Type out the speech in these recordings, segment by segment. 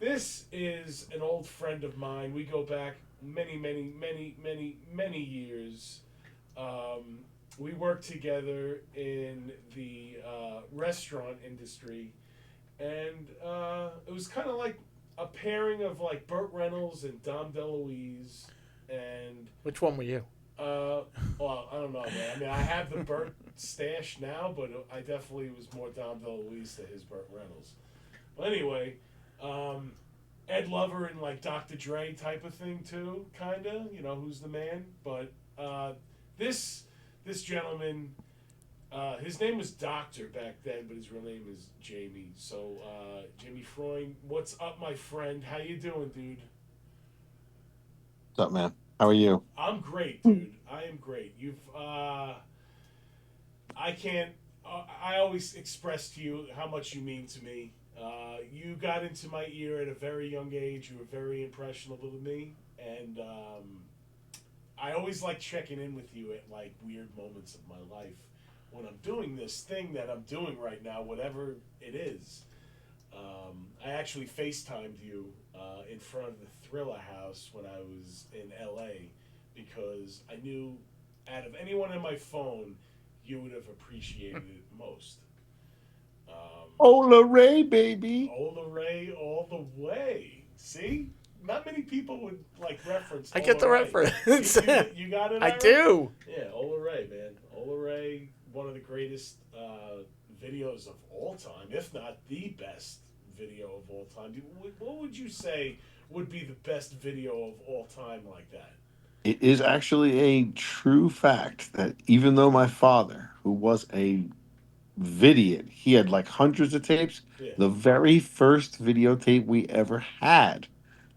This is an old friend of mine. We go back many years. Um, we worked together in the restaurant industry, and it was kind of like a pairing of like Burt Reynolds and Dom DeLuise. And Which one were you? uh, well, I don't know, man. I mean, I have the Burt stash now, but I definitely was more Dom DeLuise to his Burt Reynolds. Well, anyway, um, Ed Lover and like Dr. Dre type of thing too, kinda. You know who's the man. But this this gentleman, his name was Doctor back then, but his real name is Jamie. So Jamie Freund, what's up, my friend? How you doing, dude? What's up, man? How are you? I'm great, dude. I am great. I can't. I always express to you how much you mean to me. You got into my ear at a very young age. You were very impressionable to me, and I always like checking in with you at like weird moments of my life when I'm doing this thing that I'm doing right now, whatever it is. I actually FaceTimed you in front of the Thriller House when I was in LA because I knew out of anyone in my phone, you would have appreciated it most. Um, Ola Ray, baby. Ola Ray all the way. See? Not many people would like reference I get Ola the Ray. reference. You got it, I Ira? do. Yeah, Ola Ray, man. Ola Ray, one of the greatest videos of all time, if not the best video of all time. What would you say would be the best video of all time like that? It is actually a true fact that even though my father, who was a vidiot, he had like hundreds of tapes, Yeah. the very first videotape we ever had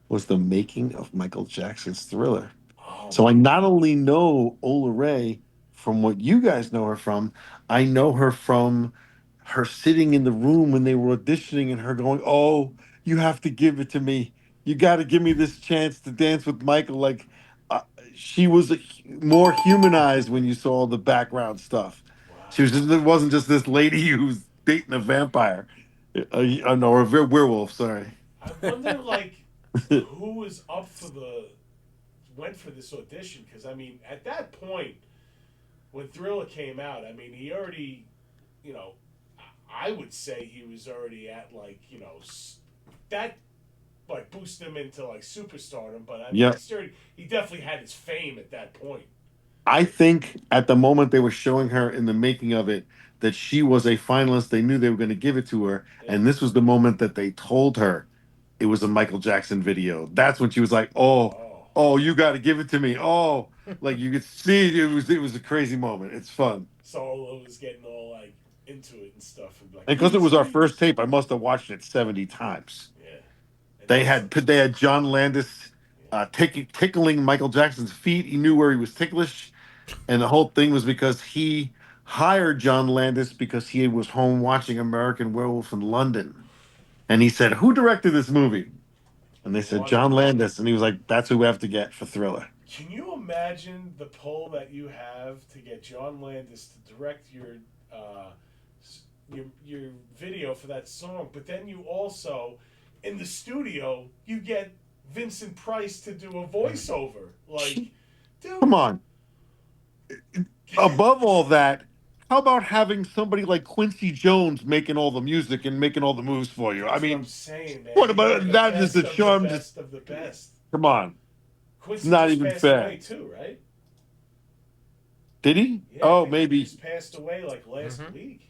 was the making of Michael Jackson's Thriller. Oh So I my. not only know Ola Ray from what you guys know her from, I know her from her sitting in the room when they were auditioning and her going, "Oh, you have to give it to me. You got to give me this chance to dance with Michael." Like uh, she was more humanized when you saw all the background stuff. She was Wow. just, it wasn't just this lady who's dating a vampire, no, or a werewolf. Sorry. I wonder like who was up for the went for this audition because I mean at that point when Thriller came out, I mean he already, you know, I would say he was already at like that like boost him into like superstardom. But I mean Yeah. he definitely had his fame at that point. I think at the moment they were showing her in the making of it that she was a finalist, they knew they were going to give it to her. Yeah. And this was the moment that they told her it was a Michael Jackson video. That's when she was like, "Oh, Oh. oh, you got to give it to me." Oh, like you could see it was a crazy moment. It's fun. Solo was getting all like into it and stuff and like And because it please, was our first please. tape, I must have watched it 70 times. Yeah. And They also had they had John Landis tickling Michael Jackson's feet. He knew where he was ticklish. And the whole thing was because he hired John Landis because he was home watching American Werewolf in London. And he said, "Who directed this movie?" and And they he said, wanted "John him. Landis." And he was like, "That's who we have to get for Thriller." Can you imagine the pull that you have to get John Landis to direct uh, your video for that song, but then you also in the studio you get Vincent Price to do a voiceover. Like, Come dude, on. Above all that, how about having somebody like Quincy Jones making all the music and making all the moves for you? I that's what I'm mean, saying, man. what You get about the that? Is the best of the charm? Just best of the best. come on. It's Quincy not just even passed fair. away too, right? Did he? Yeah, I Oh, think he maybe. just passed away like last Mm-hmm. week.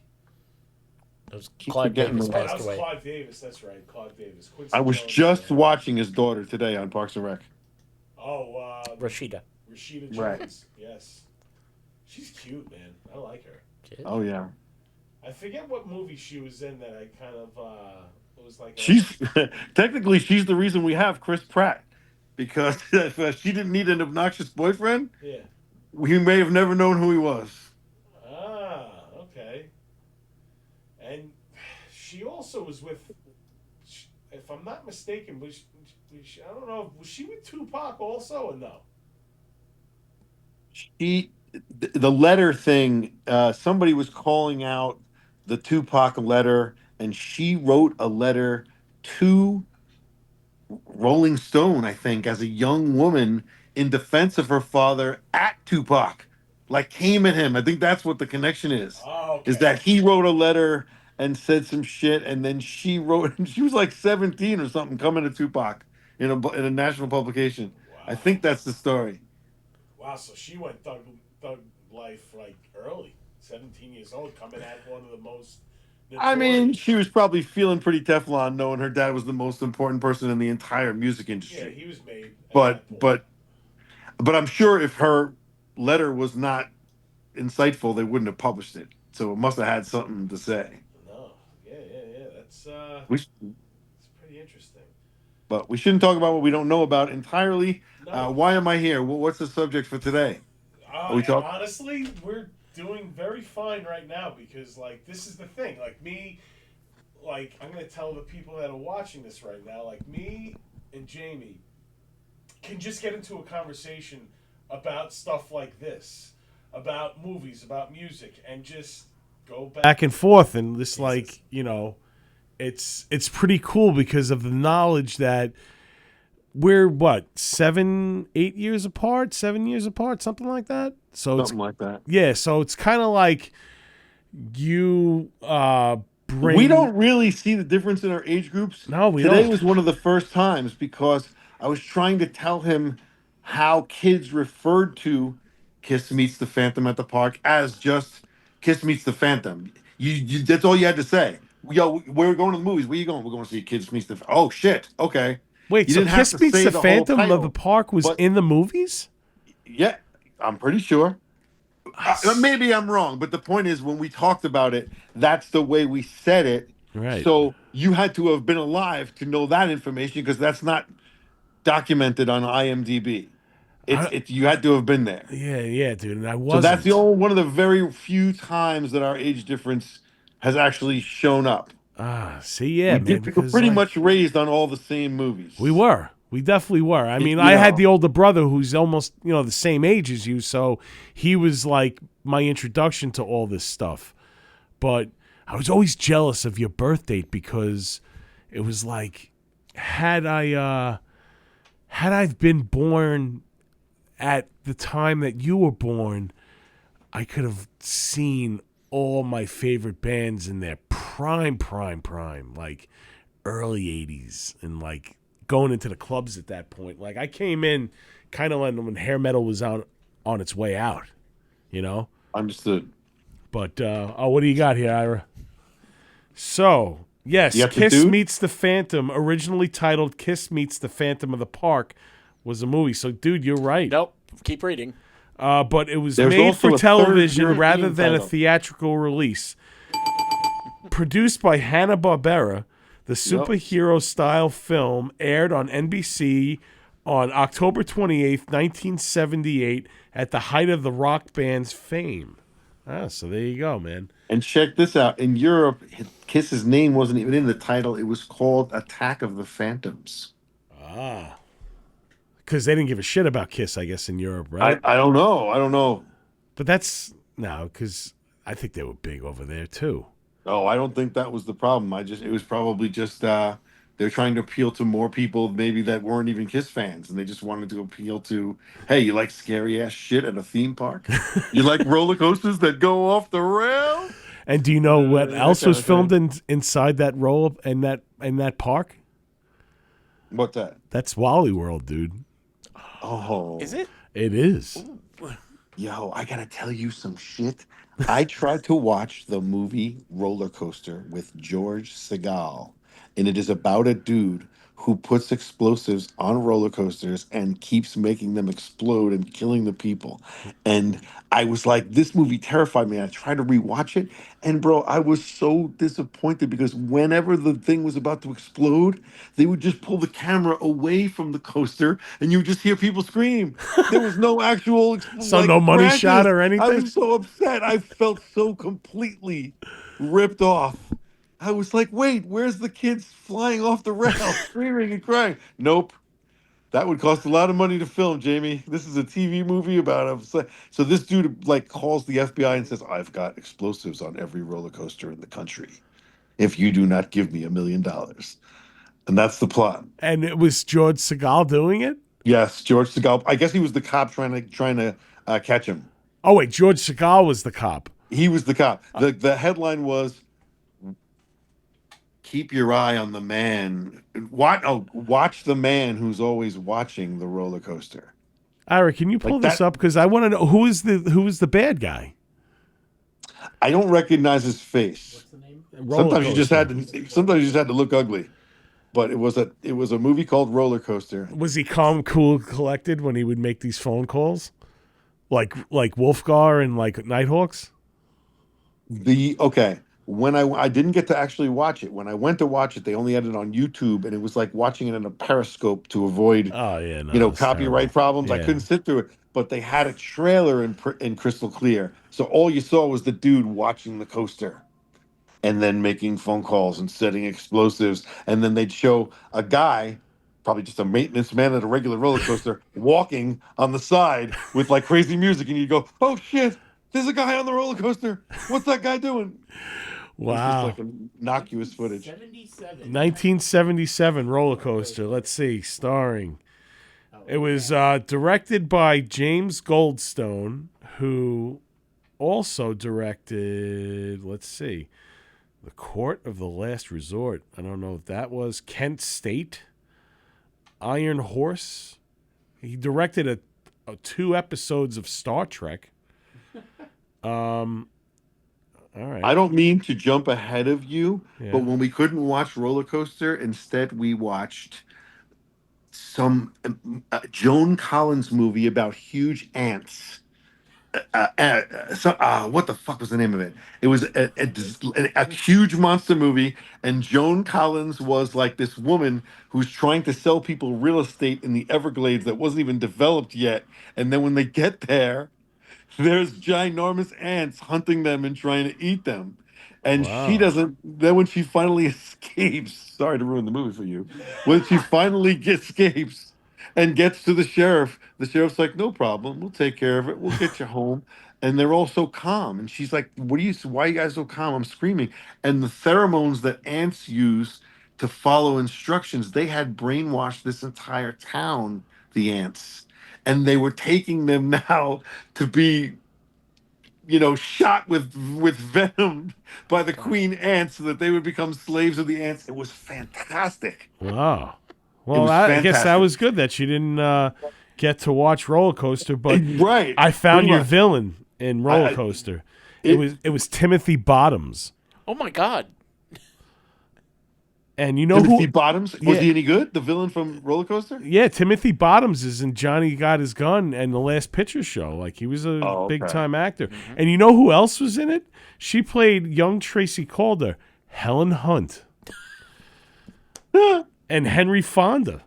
It was Keep Clive forgetting Davis the Oh, name. that passed was away. Clive Davis. That's right, Clive Davis. I Quincy was Jones. just watching his daughter today on Parks and Rec. Oh, Rashida. Rashida Right. Jones. Yes, she's cute, man. I like her. Kid. Oh yeah. I forget what movie she was in that I kind of it was like a She's technically she's the reason we have Chris Pratt because if she didn't need an obnoxious boyfriend, yeah. we may have never known who he was. Ah, okay. And she also was with, if I'm not mistaken, I don't know, was she with Tupac also or no? She the letter thing. Somebody was calling out the Tupac letter, and she wrote a letter to Rolling Stone, I think, as a young woman in defense of her father at Tupac. Like came at him. I think that's what the connection Oh, is okay. that he wrote a letter and said some shit, and then she wrote. She was like 17 or something, coming to Tupac in a national publication. I Wow. think that's the story. Wow. So she went thug life like early, 17 years old, coming at one of the most I mean, she notorious. was probably feeling pretty Teflon, knowing her dad was the most important person in the entire music Yeah, industry. he was made at But that point. but but I'm sure if her letter was not insightful, they wouldn't have published it. So it must have had something to say. No. Yeah, yeah, yeah. We, It's pretty interesting. but we shouldn't talk about what we don't know about entirely. No. Why am I here? What's the subject for today? Are we talking? Honestly, we're doing very fine right now because, like, this is the thing. Like, me, like, I'm going to tell the people that are watching this right now, like, me and Jamie can just get into a conversation about stuff like this, about movies, about music, and just go back and forth. And this, like, it's pretty cool because of the knowledge that we're what 7 8 years apart 7 years apart something like that, so it's Something like that. yeah, so it's kind of like you We bring. don't really see the difference in our age groups. No, we Today don't. was one of the first times because I was trying to tell him how kids referred to Kiss Meets the Phantom at the park as just Kiss Meets the Phantom. That's all you had to say. Yo, we're going to the movies. Where you going? We're going to see Kiss Meets the. Oh shit. Okay. Wait, You so didn't have to Kiss Meets say the the whole Phantom of the title, Park was but in the movies? yeah, I'm pretty sure. I s- Maybe I'm wrong, but the point is, when we talked about it, that's the way we said it. right. So you had to have been alive to know that information because that's not documented on IMDb. I, You had to have been there. yeah, yeah, dude, and I So that's the wasn't. only one of the very few times that our age difference has actually shown up. See, yeah, man, We were because pretty much like raised on all the same movies. we definitely were. I mean, You I had the know, older brother who's almost the same age as you, so he was like my introduction to all this stuff. But I was always jealous of your birth date because it was like had I been born at the time that you were born, I could have seen all my favorite bands in their prime, like early 80s and like going into the clubs at that point. Like I came in kind of when hair metal was on its way out, you know? understood. But what do you got here, Ira? So, You yes, got the Kiss dude. Meets the Phantom, originally titled Kiss Meets the Phantom of the Park, was a movie. So, dude, you're right. Nope. Keep reading. But it was There's made for also a third television rather European than a title. theatrical release. Produced by Hanna-Barbera, the Yep. superhero style film aired on NBC on October 28th, 1978, at the height of the rock band's fame. So there you go, man. And check this out. In Europe, Kiss's name wasn't even in the title. It was called Attack of the Phantoms. Ah. Because they didn't give a shit about Kiss, I guess, in Europe, right? I don't know. I don't know. But that's no, because I think they were big over there too. No, I don't think that was the problem. It was probably just they're trying to appeal to more people maybe that weren't even Kiss fans, and they just wanted to appeal to, hey, you like scary ass shit at a theme park? You like roller coasters that go off the rails? And do you know what That else kind was of filmed thing. inside that roll in that park? What's that? That's Wally World, dude. Oh, Is it? It is. yo, I gotta tell you some shit. I tried to watch the movie Roller Coaster with George Segal, and it is about a dude who puts explosives on roller coasters and keeps making them explode and killing the people. And I was like, this movie terrified me. I tried to rewatch it, and bro, I was so disappointed because whenever the thing was about to explode, they would just pull the camera away from the coaster, and you would just hear people scream. There was no actual So no like money shot crashes. or I was anything? so upset. I felt so completely ripped off. I was like, wait, where's the kids flying off the rail, screaming and crying? Nope. That would cost a lot of money to film, Jamie. This is a TV movie about him. So this dude like calls the FBI and says, I've got explosives on every roller coaster in the country. If you do not give me $1 million. And that's the plot. And it was George Segal doing it? Yes, George Segal. I guess he was the cop trying to catch him. Oh, wait, George Segal was the cop. He was the cop. The headline was, "Keep your eye on the man. Watch the man who's always watching the roller coaster." Ira, can you pull Like this that. up? Because I want to know who is the bad guy? I don't recognize his face. Roller Sometimes you just coaster. had to. Sometimes you just had to look ugly. But it was a movie called Roller Coaster. Was he calm, cool, collected when he would make these phone calls? Like Wolfgar and like Nighthawks? Okay, when I didn't get to actually watch it. When I went to watch it, they only had it on YouTube, and it was like watching it in a Periscope to avoid Oh, yeah, no. It's copyright terrible. problems. I Yeah. couldn't sit through it. But they had a trailer in crystal clear, so all you saw was the dude watching the coaster, and then making phone calls and setting explosives, and then they'd show a guy, probably just a maintenance man at a regular roller coaster, walking on the side with like crazy music, and you'd go, "Oh shit, there's a guy on the roller coaster. What's that guy doing?" It was just Wow. like innocuous footage. 1977 roller coaster. Let's see. Starring. It was directed by James Goldstone, who also directed, let's see, The Court of the Last Resort. I don't know if that was Kent State. Iron Horse. He directed a 2 episodes of Star Trek. All right. I don't mean to jump ahead of you, Yeah. but when we couldn't watch Roller Coaster, instead we watched some Joan Collins movie about huge ants. What the fuck was the name of it? It was a huge monster movie, and Joan Collins was like this woman who's trying to sell people real estate in the Everglades that wasn't even developed yet. And then when they get there, there's ginormous ants hunting them and trying to eat them. And she Wow. doesn't. Then when she finally escapes, sorry to ruin the movie for you. When she finally escapes and gets to the sheriff's like, "No problem, we'll take care of it. We'll get you home." And they're all so calm. And she's like, Why are you guys so calm? I'm screaming. And the pheromones that ants use to follow instructions, they had brainwashed this entire town, the ants. And they were taking them now to be shot with venom by the queen ants so that they would become slaves of the ants. It was fantastic. Wow. It Well, was I guess that fantastic. was good that she didn't get to watch Roller Coaster, but Right. I found Pretty your much. villain in Roller I- Coaster. it- It was Timothy Bottoms. Oh my God. And you know Timothy who? Bottoms, was Yeah. he any good? The villain from Roller Coaster? Yeah, Timothy Bottoms is in Johnny Got His Gun and The Last Picture Show. Like, he was a Oh, okay. big time actor. And you know who else was in it? She played young Tracy Calder, Helen Hunt, and Henry Fonda.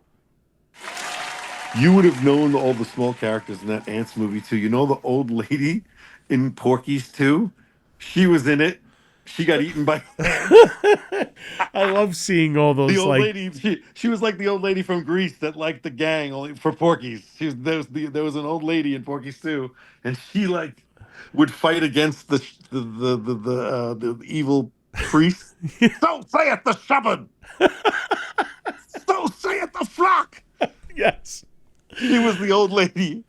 You would have known all the small characters in that Ants movie too. You know the old lady in Porky's 2? She was in it. She got eaten by ants. I love seeing all those The old like lady, she was like the old lady from Greece that liked the gang only for Porky's. There was an old lady in Porky's too, and she like would fight against the evil priest. So saith the shepherd. So saith the flock. yes. She was the old lady.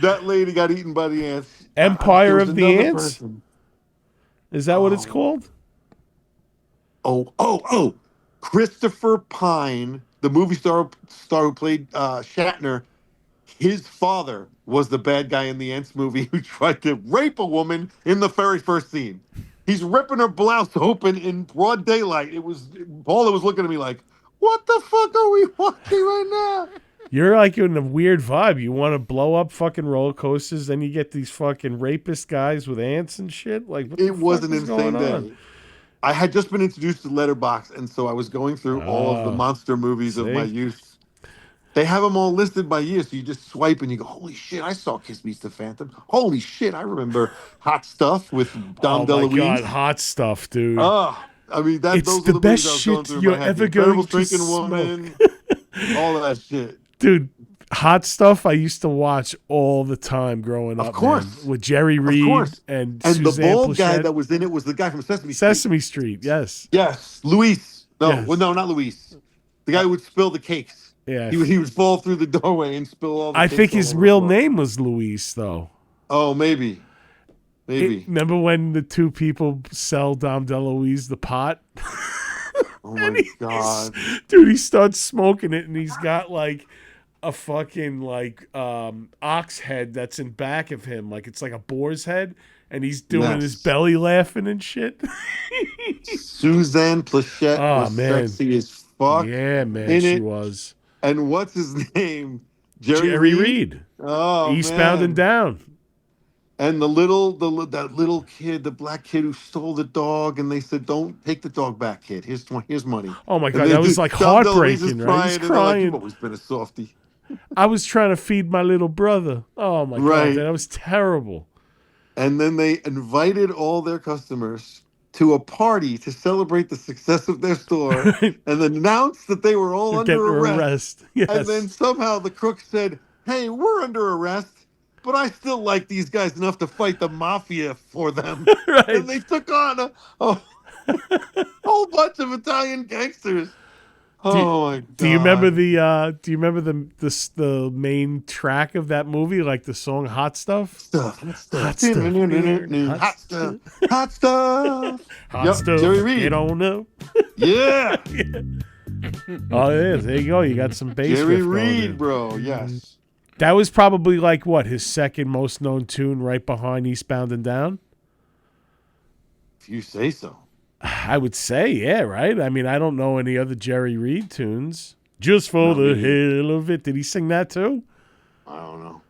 That lady got eaten by the ants. Empire There was of the another Ants? person. Is that what it's Oh. called? Oh! Christopher Pine, the movie star who played Shatner. His father was the bad guy in the Ants movie who tried to rape a woman in the very first scene. He's ripping her blouse open in broad daylight. Paula was looking at me like, "What the fuck are we watching right now?" You're like in a weird vibe. You want to blow up fucking roller coasters, then you get these fucking rapist guys with ants and shit. Like, what the It was fuck an is insane going day. on? I had just been introduced to Letterboxd, and so I was going through all of the Oh, monster movies of my see? youth. They have them all listed by year, so you just swipe and you go, "Holy shit, I saw Kiss Meets the Phantom. Holy shit, I remember Hot Stuff with Dom Oh my DeLuise." god, hot stuff, dude. Oh, I mean, It's those the are the best movies I was going shit through in you're my head. ever The Incredible going to Shrinking Woman, all of that shit. Dude, hot stuff I used to watch all the time growing Of up. course. Man, with Jerry Of Reed course. and And the Suzanne bald guy Plachette. that was in it was the guy from Sesame Street. Sesame Street, yes. Yes, Luis. No, Yes. well, no, not Luis. The guy who would spill the cakes. Yeah. He would fall through the doorway and spill all the I cakes think all his over the real floor. name was Luis, though. Oh, maybe. Remember when the two people sell Dom DeLuise the pot? Oh my God. Dude, he starts smoking it, and he's got like a fucking like ox head that's in back of him, like it's like a boar's head, and he's doing his Yes. belly laughing and shit. Suzanne Plachette Oh was man, sexy as fuck yeah, man, in she it. was. And what's his name? Jerry Reed, Oh Eastbound and man. Down. And that little kid, the black kid who stole the dog, and they said, "Don't take the dog back, kid. Here's money." Oh my And god, that was like Dom DeLuise is heartbreaking, right? He's and they're like, "You've crying. always been a softie." I was trying to feed my little brother. Oh my god, Right. that was terrible. And then they invited all their customers to a party to celebrate the success of their store and announced that they were all They're under getting arrest. Yes. And then somehow the crook said, "Hey, we're under arrest, but I still like these guys enough to fight the mafia for them." Right. And they took on a whole bunch of Italian gangsters. Oh my god! Do you remember the main track of that movie, like the song "Hot Stuff"? Hot stuff. Hot stuff. Hot stuff. Hot stuff. Hot Yep, stuff. Jerry Reed. Get on up. Yeah. Oh yeah, there you go. You got some bass. Jerry riff going in. Reed, bro. Yes. That was probably like what, his second most known tune, right behind "Eastbound and Down." If you say so. I would say, yeah, right. I mean, I don't know any other Jerry Reed tunes. Just for the hell of it. Did he sing that too? I don't know.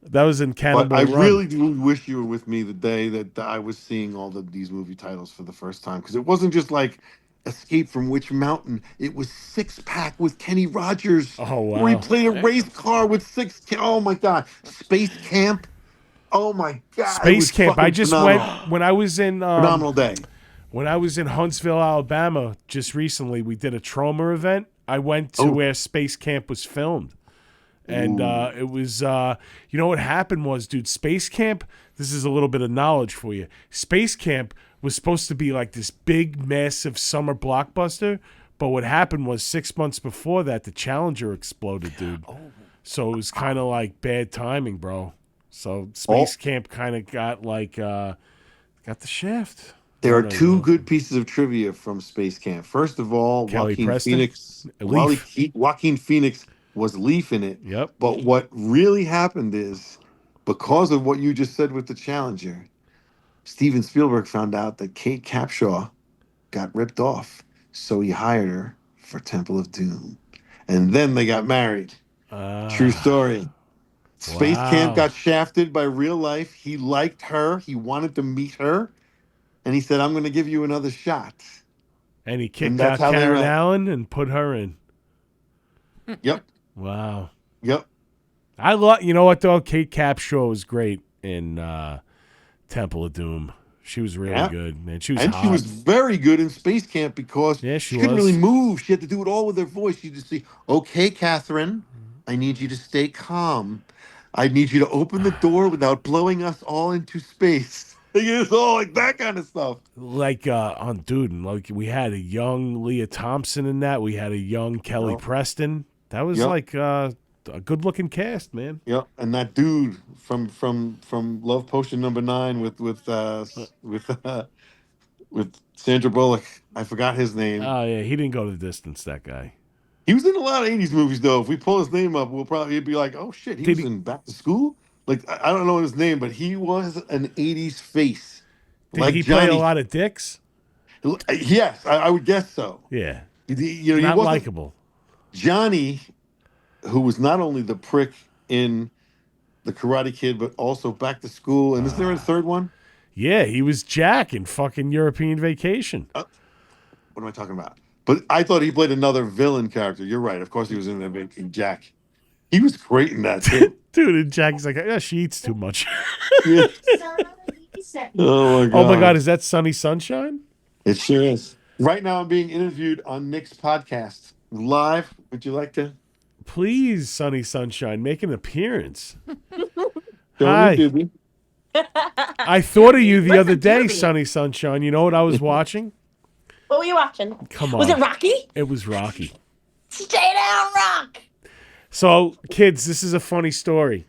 That was in Cannibal But I Run. really do wish you were with me the day that I was seeing all these movie titles for the first time, because it wasn't just like Escape from Witch Mountain. It was Six Pack with Kenny Rogers. Oh, wow. Where he played a race car with oh my god. Space Camp. Oh my god. Space Camp. I just phenomenal. went when I was in Phenomenal day. when I was in Huntsville, Alabama, just recently. We did a trauma event. I went to where Space Camp was filmed. And it was, you know what happened was, dude, Space Camp, this is a little bit of knowledge for you. Space Camp was supposed to be like this big, massive summer blockbuster. But what happened was 6 months before that, the Challenger exploded, dude. So it was kind of like bad timing, bro. So Space Camp kind of got like, got the shaft. There are two good pieces of trivia from Space Camp. First of all, Kelly Joaquin Preston? Phoenix. Leaf. Joaquin Phoenix was Leaf in it. Yep. But what really happened is, because of what you just said with the Challenger, Steven Spielberg found out that Kate Capshaw got ripped off. So he hired her for Temple of Doom. And then they got married. True story. Space Camp got shafted by real life. He liked her. He wanted to meet her. And he said, "I'm going to give you another shot." And he kicked out Karen Allen and put her in. Yep. Wow. Yep. I love, you know what though? Kate Capshaw was great in Temple of Doom. She was really good, man. She was hot. She was very good in Space Camp because she couldn't really move. She had to do it all with her voice. She just say, "Okay, Catherine, I need you to stay calm. I need you to open the door without blowing us all into space." It's all like that kind of stuff. Like on Duden, like we had a young Leah Thompson in that. We had a young Kelly Preston. That was like a good-looking cast, man. Yep, and that dude from Love Potion #9 with Sandra Bullock. I forgot his name. Oh yeah, he didn't go the distance. That guy. He was in a lot of '80s movies though. If we pull his name up, we'll probably be like, "Oh shit, he was in Back to School." Like, I don't know his name, but he was an '80s face. Did he play a lot of dicks? Yes, I would guess so. Yeah. He not wasn't likable. Johnny, who was not only the prick in The Karate Kid, but also Back to School. And is there a third one? Yeah, he was Jack in fucking European Vacation. What am I talking about? But I thought he played another villain character. You're right. Of course he was in Jack. He was great in that, too. Dude, and Jack's like, yeah, she eats too much. Yeah. Oh, my God. Oh, my God. Is that Sunny Sunshine? It sure is. Right now, I'm being interviewed on Nick's podcast. Live. Would you like to? Please, Sunny Sunshine, make an appearance. Hi. I thought of you the other day, Sunny Sunshine. You know what I was watching? What were you watching? Come Was it on. Rocky? It was Rocky. Stay down, Rock. So, kids, this is a funny story.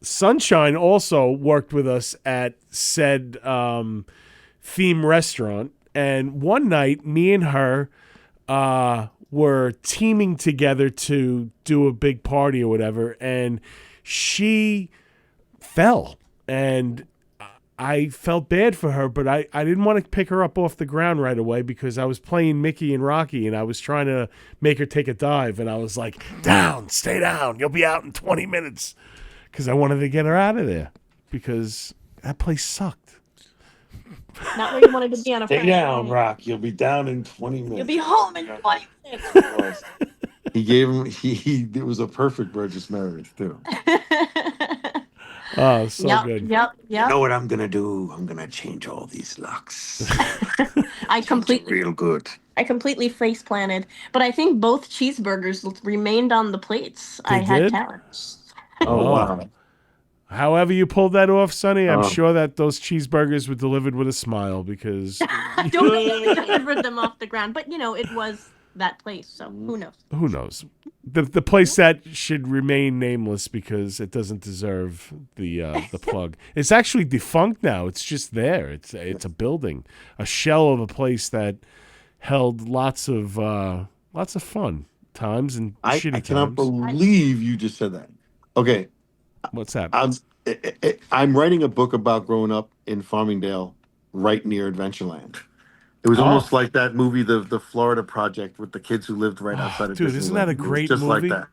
Sunshine also worked with us at said theme restaurant, and one night, me and her were teaming together to do a big party or whatever, and she fell, and I felt bad for her, but I didn't want to pick her up off the ground right away because I was playing Mickey and Rocky, and I was trying to make her take a dive, and I was like, down, stay down, you'll be out in 20 minutes, because I wanted to get her out of there because that place sucked. Not where you wanted to be on a Stay Friday down, night. Rock. You'll be down in 20 minutes. You'll be home in 20 minutes. He gave him. He. It was a perfect Burgess Meredith too. Oh, so Yep, good. yep. You know what I'm gonna do? I'm gonna change all these locks. I completely Real good. I completely face planted, but I think both cheeseburgers remained on the plates. They I had did? talents. Oh wow. However you pulled that off, Sonny, I'm Oh. sure that those cheeseburgers were delivered with a smile because Don't think we delivered them off the ground, but it was that place, so who knows? who knows? The place that should remain nameless because it doesn't deserve the plug. It's actually defunct now. It's just there. It's a building, a shell of a place that held lots of fun times and I shitty cannot times. believe you just said that. Okay, What's that? I'm writing a book about growing up in Farmingdale, right near Adventureland. It was almost like that movie, the Florida Project, with the kids who lived right outside of Dude, Disneyland. isn't that a It was great just movie? like that.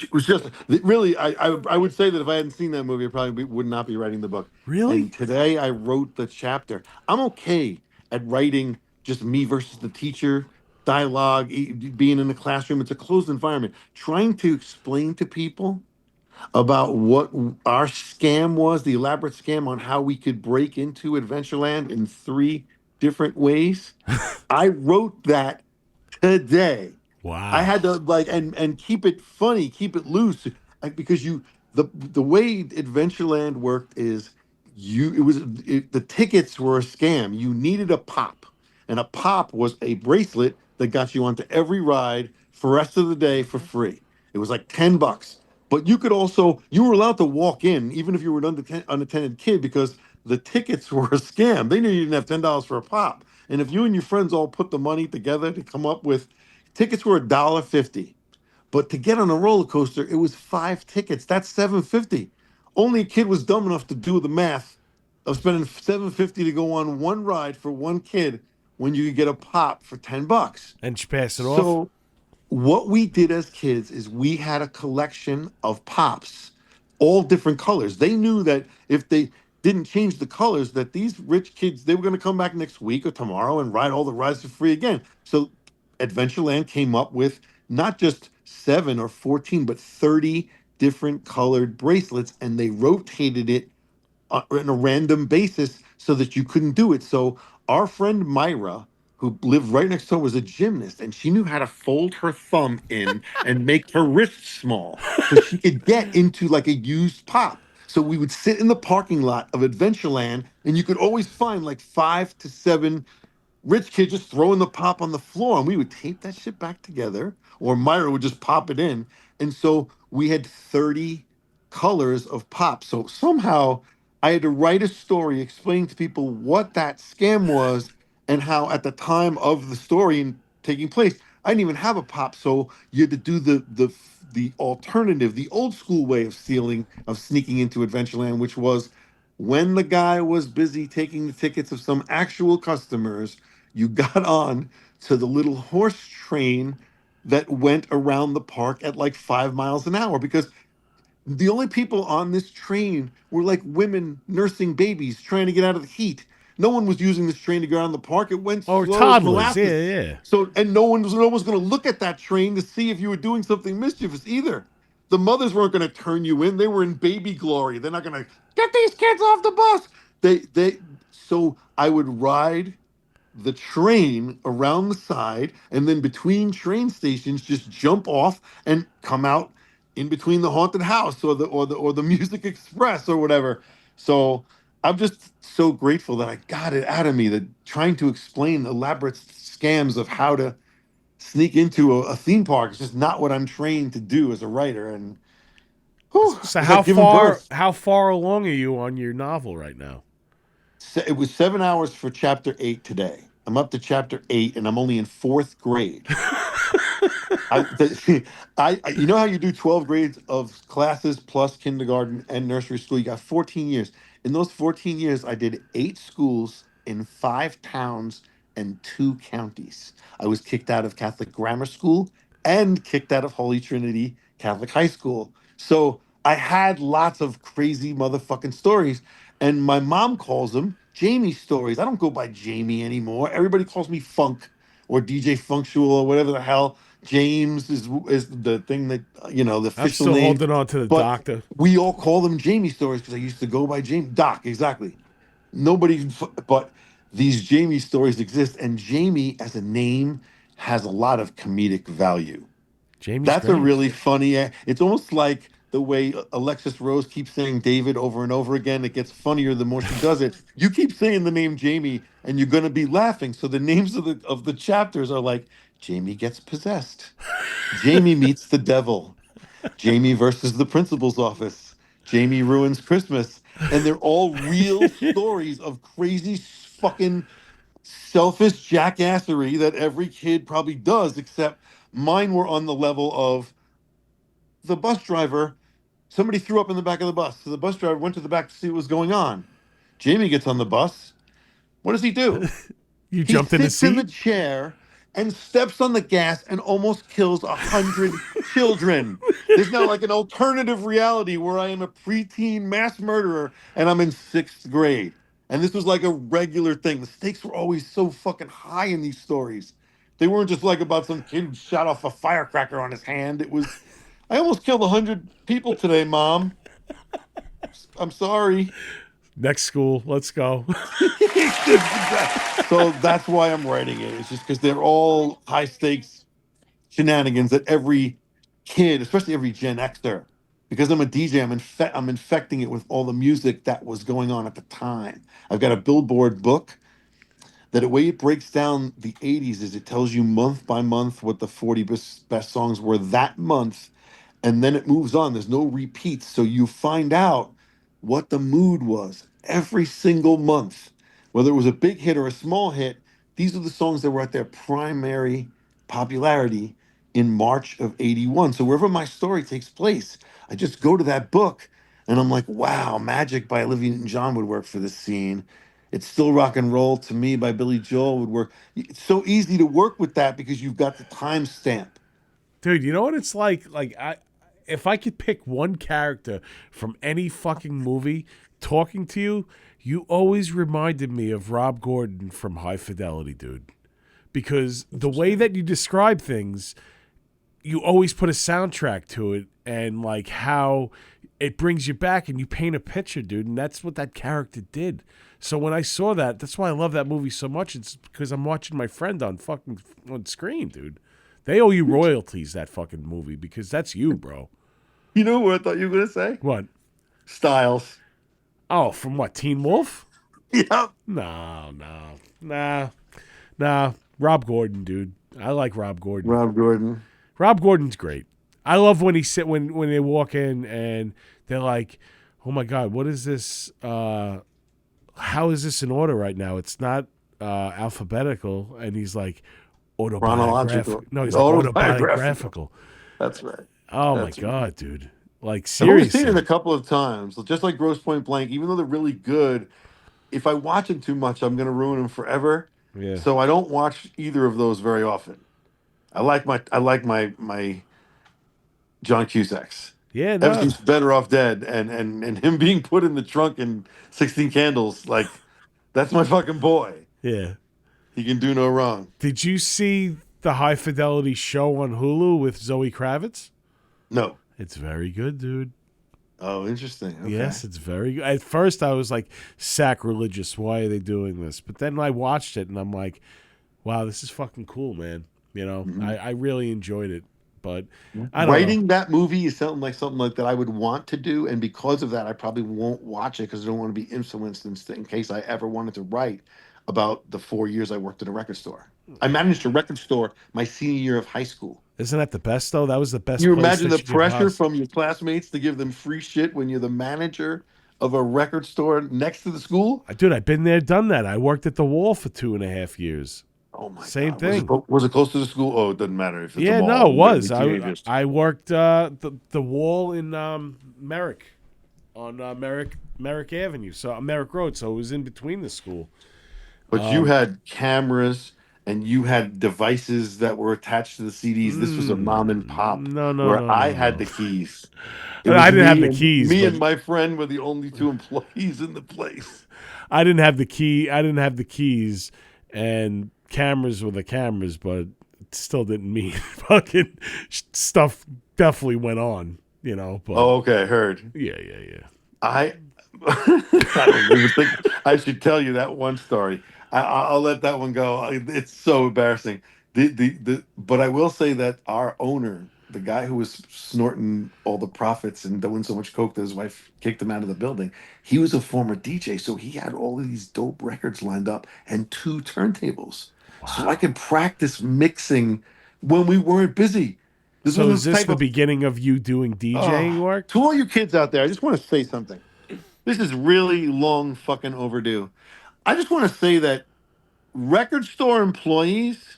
It was just really. I would say that if I hadn't seen that movie, I probably would not be writing the book. Really? And today I wrote the chapter. I'm okay at writing just me versus the teacher dialogue, being in the classroom. It's a closed environment. Trying to explain to people about what our scam was, the elaborate scam on how we could break into Adventureland in 3 different ways. I wrote that today. Wow. I had to and keep it funny, keep it loose, because the way Adventureland worked is the tickets were a scam. You needed a pop, and a pop was a bracelet that got you onto every ride for the rest of the day for free. It was like $10, but you were allowed to walk in even if you were an unattended kid because the tickets were a scam. They knew you didn't have $10 for a pop, and if you and your friends all put the money together to come up with tickets were $1.50, but to get on a roller coaster, it was 5 tickets. That's $7.50. Only a kid was dumb enough to do the math of spending $7.50 to go on one ride for one kid when you could get a pop for $10. And you pass it off? So what we did as kids is we had a collection of pops, all different colors. They knew that if they didn't change the colors, that these rich kids, they were going to come back next week or tomorrow and ride all the rides for free again. So Adventureland came up with not just 7 or 14, but 30 different colored bracelets, and they rotated it on a random basis so that you couldn't do it. So our friend Myra, who lived right next door, was a gymnast, and she knew how to fold her thumb in and make her wrist small so she could get into like a used pop. So we would sit in the parking lot of Adventureland, and you could always find like 5 to 7 rich kids just throwing the pop on the floor, and we would tape that shit back together, or Myra would just pop it in. And so we had 30 colors of pop. So somehow I had to write a story explaining to people what that scam was and how at the time of the story and taking place, I didn't even have a pop. So you had to do the alternative, the old school way of sneaking into Adventureland, which was when the guy was busy taking the tickets of some actual customers, you got on to the little horse train that went around the park at like 5 miles an hour because the only people on this train were like women nursing babies trying to get out of the heat. No one was using this train to go around the park. It went Or slow as toddlers. molasses. Yeah. So, and no one was going to look at that train to see if you were doing something mischievous either. The mothers weren't going to turn you in. They were in baby glory. They're not going to get these kids off the bus. So I would ride the train around the side and then between train stations just jump off and come out in between the haunted house or the music express or whatever. So I'm just so grateful that I got it out of me. That trying to explain elaborate scams of how to sneak into a theme park is just not what I'm trained to do as a writer. And whew, So it's like giving birth. how far along are you on your novel right now? It was 7 hours for chapter 8 today. I'm up to chapter 8, and I'm only in fourth grade. You know how you do 12 grades of classes plus kindergarten and nursery school? You got 14 years. In those 14 years, I did 8 schools in 5 towns and 2 counties. I was kicked out of Catholic grammar school and kicked out of Holy Trinity Catholic high school. So I had lots of crazy motherfucking stories. And my mom calls them Jamie stories. I don't go by Jamie anymore. Everybody calls me Funk or DJ Functional or whatever the hell. James is the thing that the I'm official still name, holding on to the but doctor. we all call them Jamie stories because I used to go by James Doc. Exactly. Nobody, but these Jamie stories exist, and Jamie as a name has a lot of comedic value. Jamie's That's a great. really funny. It's almost like the way Alexis Rose keeps saying David over and over again. It gets funnier the more she does it. You keep saying the name Jamie, and you're going to be laughing. So the names of the chapters are like Jamie gets possessed, Jamie meets the devil, Jamie versus the principal's office, Jamie ruins Christmas, and they're all real stories of crazy fucking selfish jackassery that every kid probably does, except mine were on the level of the bus driver. Somebody threw up in the back of the bus. So the bus driver went to the back to see what was going on. Jamie gets on the bus. What does he do? You He jumped in the sits in the seat? chair and steps on the gas and almost kills 100 children. There's now like an alternative reality where I am a preteen mass murderer and I'm in 6th grade. And this was like a regular thing. The stakes were always so fucking high in these stories. They weren't just like about some kid who shot off a firecracker on his hand. It was, I almost killed 100 people today, Mom. I'm sorry. Next school, let's go. So that's why I'm writing it. It's just because they're all high stakes shenanigans that every kid, especially every Gen Xer, because I'm a DJ, I'm infecting it with all the music that was going on at the time. I've got a Billboard book that the way it breaks down the 80s is it tells you month by month what the 40 best songs were that month, and then it moves on. There's no repeats. So you find out what the mood was every single month, whether it was a big hit or a small hit. These are the songs that were at their primary popularity in March of 81. So wherever my story takes place, I just go to that book and I'm like, wow, Magic by Olivia Newton-John would work for this scene. It's Still Rock and Roll to Me by Billy Joel would work. It's so easy to work with that because you've got the timestamp. Dude, you know what it's like? If I could pick one character from any fucking movie talking to you, you always reminded me of Rob Gordon from High Fidelity, dude. Because the way that you describe things, you always put a soundtrack to it and like how it brings you back and you paint a picture, dude. And that's what that character did. So when I saw that, that's why I love that movie so much. It's because I'm watching my friend on fucking on screen, dude. They owe you royalties, that fucking movie, because that's you, bro. You know what I thought you were going to say? What? Styles. Oh, from what? Teen Wolf? Yep. Nah. Rob Gordon, dude. I like Rob Gordon. Rob Gordon. Rob Gordon's great. I love when when they walk in and they're like, "Oh my God, what is this? How is this in order right now? It's not alphabetical." And he's like, Chronological. "Autobiographical." No, he's like autobiographical. That's right. Oh my That's right. God, dude! Like I've only seen it seriously. a couple of times. Just like Grosse Point Blank, even though they're really good, if I watch them too much, I'm going to ruin them forever. Yeah. So I don't watch either of those very often. I like my John Cusack's. Yeah, no. Everything's better off dead, and him being put in the trunk in 16 Candles, like that's my fucking boy. Yeah. He can do no wrong. Did you see the High Fidelity show on Hulu with Zoe Kravitz? No. It's very good, dude. Oh, interesting. Okay. Yes, it's very good. At first, I was like, sacrilegious. Why are they doing this? But then I watched it, and I'm like, wow, this is fucking cool, man. You know, Mhm. I really enjoyed it. but I don't know. Writing that movie is something like that I would want to do, and because of that, I probably won't watch it because I don't want to be influenced in case I ever wanted to write about the 4 years I worked at a record store. I managed a record store my senior year of high school. Isn't that the best though? That was the best You place imagine that the you could pressure house. from your classmates to give them free shit when you're the manager of a record store next to the school? Dude, I've been there, done that. I worked at the Wall for 2.5 years. Oh my Same God. Was it thing. was it close to the school? Oh, it doesn't matter if it's a Yeah, mall. no, it You got to be was. teenagers. I worked the Wall in Merrick on Merrick Avenue, so Merrick Road. So it was in between the school. But you had cameras and you had devices that were attached to the CDs. This was a mom and pop No, no, where no, I no, had no. the keys. It I was didn't have me the and keys, me but and my friend were the only two employees in the place. I didn't have the key. I didn't have the keys, and cameras were the cameras, but it still didn't mean fucking stuff definitely went on, But Oh, okay, heard. yeah, yeah, yeah. I I don't even think I should tell you that one story. I'll let that one go. It's so embarrassing. But I will say that our owner, the guy who was snorting all the profits and doing so much coke that his wife kicked him out of the building, he was a former DJ, so he had all of these dope records lined up and two turntables, so I Wow. could practice mixing when we weren't busy. This So was is the this type the of beginning of you doing DJing work? to all you kids out there. I just want to say something. This is really long fucking overdue. I just want to say that record store employees,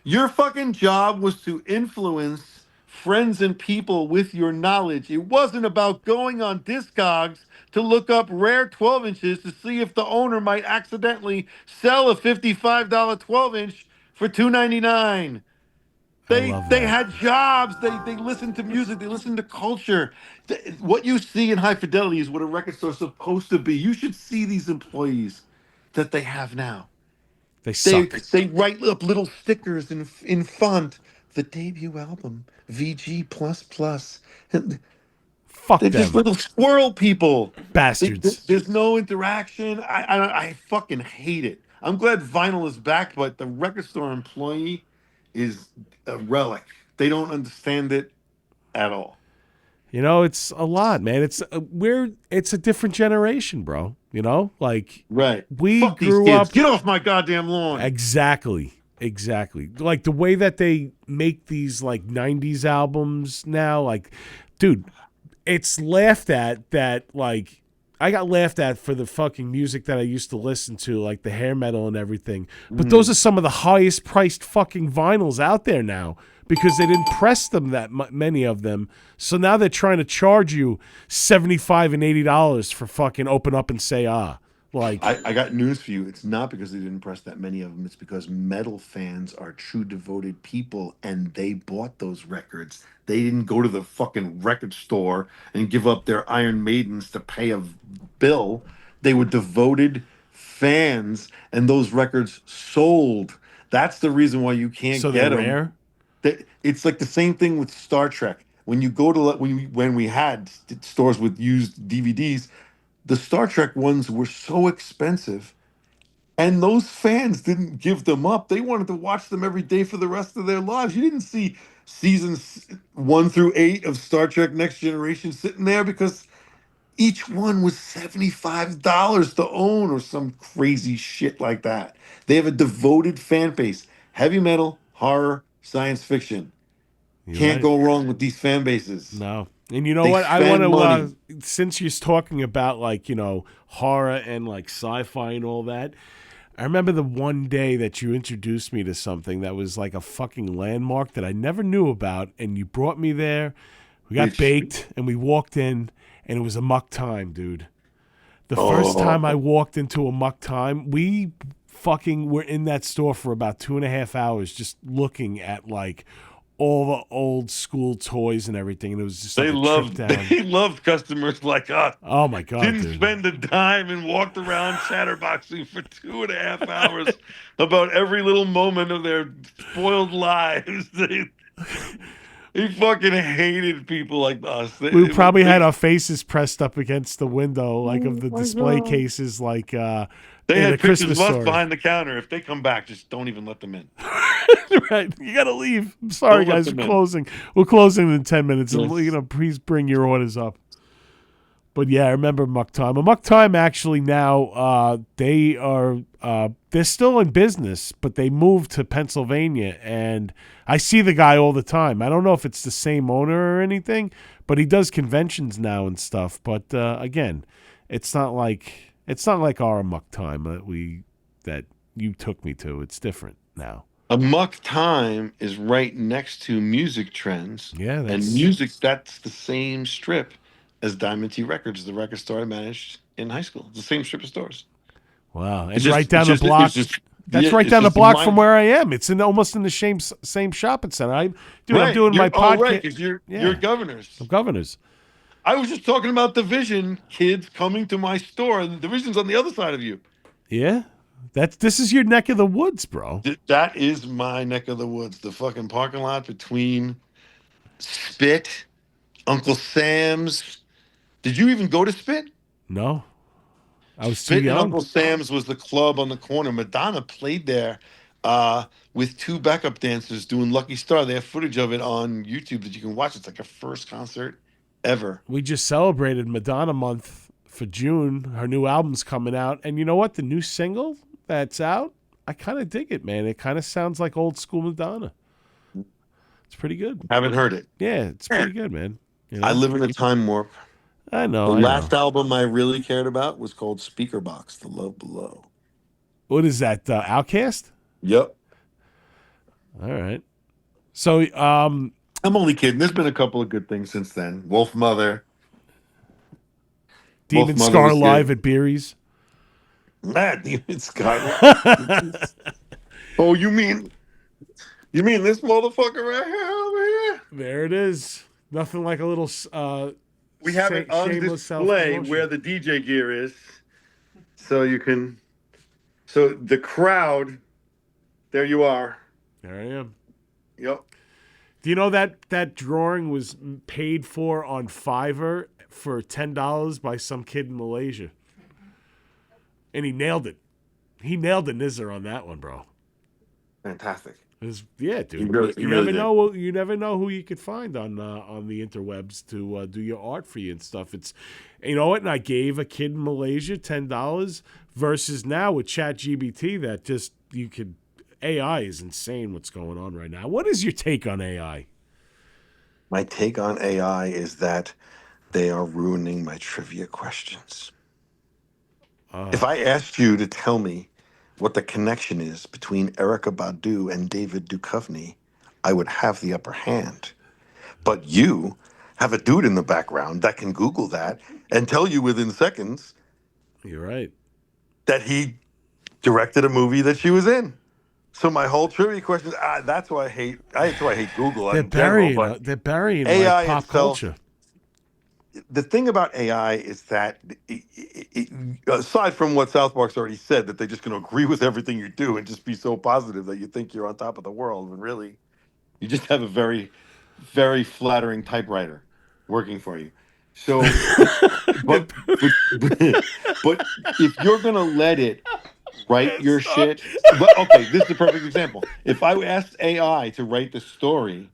your fucking job was to influence friends and people with your knowledge. It wasn't about going on Discogs to look up rare 12 inches to see if the owner might accidentally sell a $55 12 inch for $2.99. I They love they that. had jobs. They listened to music. They listened to culture. What you see in high fidelity is what a record store is supposed to be. You should see these employees that they have now. They They suck. they write up little stickers in font. The debut album, VG plus plus. And Fuck they're just them. little squirrel people. Bastards. There's no interaction. I fucking hate it. I'm glad vinyl is back, but the record store employee is a relic. They don't understand it at all. It's a lot, man. It's a different generation, bro. Like Right. we Fuck these grew kids. up Get off my goddamn lawn. exactly. Like the way that they make these like 90s albums now, like dude, it's laughed at that like I got laughed at for the fucking music that I used to listen to, like the hair metal and everything. But those are some of the highest priced fucking vinyls out there now because they didn't press them that many of them. So now they're trying to charge you $75 and $80 for fucking Open Up and Say Ah. Like, I got news for you. It's not because they didn't press that many of them. It's because metal fans are true devoted people and they bought those records. They didn't go to the fucking record store and give up their Iron Maidens to pay a bill. They were devoted fans and those records sold. That's the reason why you can't so they're get them. rare. It's like the same thing with Star Trek. When you go to when we had stores with used DVDs, the Star Trek ones were so expensive, and those fans didn't give them up. They wanted to watch them every day for the rest of their lives. You didn't see seasons 1 through 8 of Star Trek Next Generation sitting there because each one was $75 to own or some crazy shit like that. They have a devoted fan base. Heavy metal, horror, science fiction. You're Can't right. go wrong with these fan bases. No. And you know They what? I want spend money. to, since you're talking about like, horror and like sci fi and all that, I remember the one day that you introduced me to something that was like a fucking landmark that I never knew about. And you brought me there. We got Which- baked and we walked in and it was a muck time, dude. The Oh. first time I walked into a muck time, we fucking were in that store for about 2.5 hours just looking at like all the old school toys and everything, and it was just like They a loved trip down. they loved customers like us. Oh my god, Didn't dude! spend a dime and walked around chatterboxing for 2.5 hours about every little moment of their spoiled lives. They fucking hated people like us. We probably had our faces pressed up against the window, like of the display cases, like they in had a pictures Christmas of us story. behind the counter. If they come back, just don't even let them in. Right. You got to leave. I'm sorry, Don't let guys. them We're in. closing. We're closing in 10 minutes. And, Yes. please bring your orders up. But yeah, I remember Muck Time. Muck Time actually now, they're still in business, but they moved to Pennsylvania. And I see the guy all the time. I don't know if it's the same owner or anything, but he does conventions now and stuff. But again, it's not like our Muck Time that you took me to. It's different now. Amok Time is right next to Music Trends. Yeah, And that's the same strip as Diamond T Records, the record store I managed in high school. It's the same strip of stores. Wow. And It's just, right down the it's block. just, That's yeah, right it's down the just block from where I am. It's almost in the same shopping center. I'm doing my Oh, right, podcast. because you're Yeah. governors. Of Governors. I was just talking about Division kids coming to my store, and the Division's on the other side of you. Yeah. This is your neck of the woods, bro. That is my neck of the woods. The fucking parking lot between Spit, Uncle Sam's. Did you even go to Spit? No. I was too Spit and young. Uncle Sam's was the club on the corner. Madonna played there with two backup dancers doing Lucky Star. They have footage of it on YouTube that you can watch. It's like her first concert ever. We just celebrated Madonna month for June. Her new album's coming out. And you know what? The new single that's out, I kind of dig it, man. It kind of sounds like old school Madonna. It's pretty good. Haven't heard it. Yeah, it's pretty good, man. You know? I live in a time warp. I know. The I last know. album I really cared about was called Speaker Box, The Love Below. What is that? Outcast? Yep. All right. So, I'm only kidding. There's been a couple of good things since then. Wolf Mother. Demon Mother Scar was live good. at Beery's. Demon Scar. Oh, you mean this motherfucker right here over here? There it is. Nothing like a little We have it on shameless display self-promotion. where the DJ gear is. So you can so the crowd, there you are. There I am. Yep. Do you know that drawing was paid for on Fiverr for $10 by some kid in Malaysia? And he nailed it. He nailed the nizzer on that one, bro. Fantastic. Yeah, dude. You really never did. know. You never know who you could find on the interwebs to do your art for you and stuff. It's, you know what? And I gave a kid in Malaysia $10 versus now with ChatGPT that just you could. AI is insane. What's going on right now? What is your take on AI? My take on AI is that they are ruining my trivia questions. If I asked you to tell me what the connection is between Erica Badu and David Duchovny, I would have the upper hand. But you have a dude in the background that can Google that and tell you within seconds You're right. that he directed a movie that she was in. So my whole trivia question, that's why I hate Google in general. But They're burying AI like pop itself, culture. the thing about AI is that, aside from what South Park's already said, that they're just going to agree with everything you do and just be so positive that you think you're on top of the world, when really you just have a very, very flattering typewriter working for you. So, but if you're going to let it write your shit, but okay, this is a perfect example. If I asked AI to write the story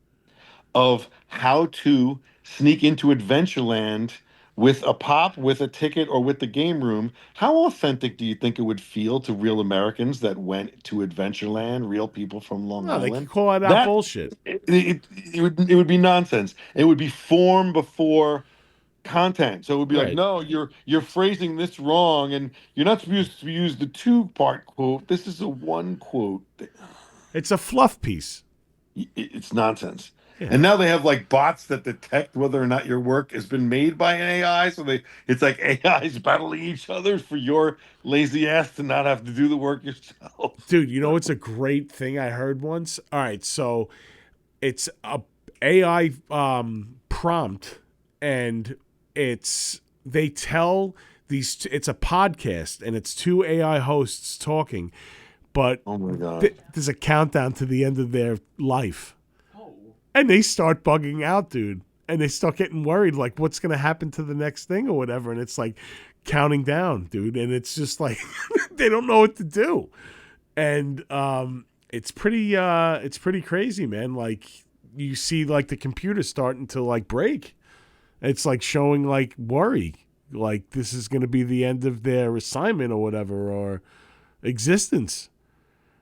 of how to sneak into Adventureland with a pop, with a ticket, or with the game room, how authentic do you think it would feel to real Americans that went to Adventureland, real people from Long No, they Island? can call it out bullshit. It would be nonsense. It would be form before content. So it would be like, Right. no, you're phrasing this wrong, and you're not supposed to use the 2-part quote. This is a 1 quote. It's a fluff piece. It's nonsense. Yeah. And now they have like bots that detect whether or not your work has been made by an AI. So it's like AIs battling each other for your lazy ass to not have to do the work yourself. Dude, you know what's a great thing I heard once? All right, so it's a AI prompt, and they tell these. It's a podcast, and it's 2 AI hosts talking, but Oh my God. there's a countdown to the end of their life, and they start bugging out, dude, and they start getting worried, like what's gonna happen to the next thing or whatever, and it's like counting down, dude, and it's just like they don't know what to do, and it's pretty crazy, man. Like you see like the computer starting to like break. It's like showing like worry. Like this is going to be the end of their assignment or whatever or existence.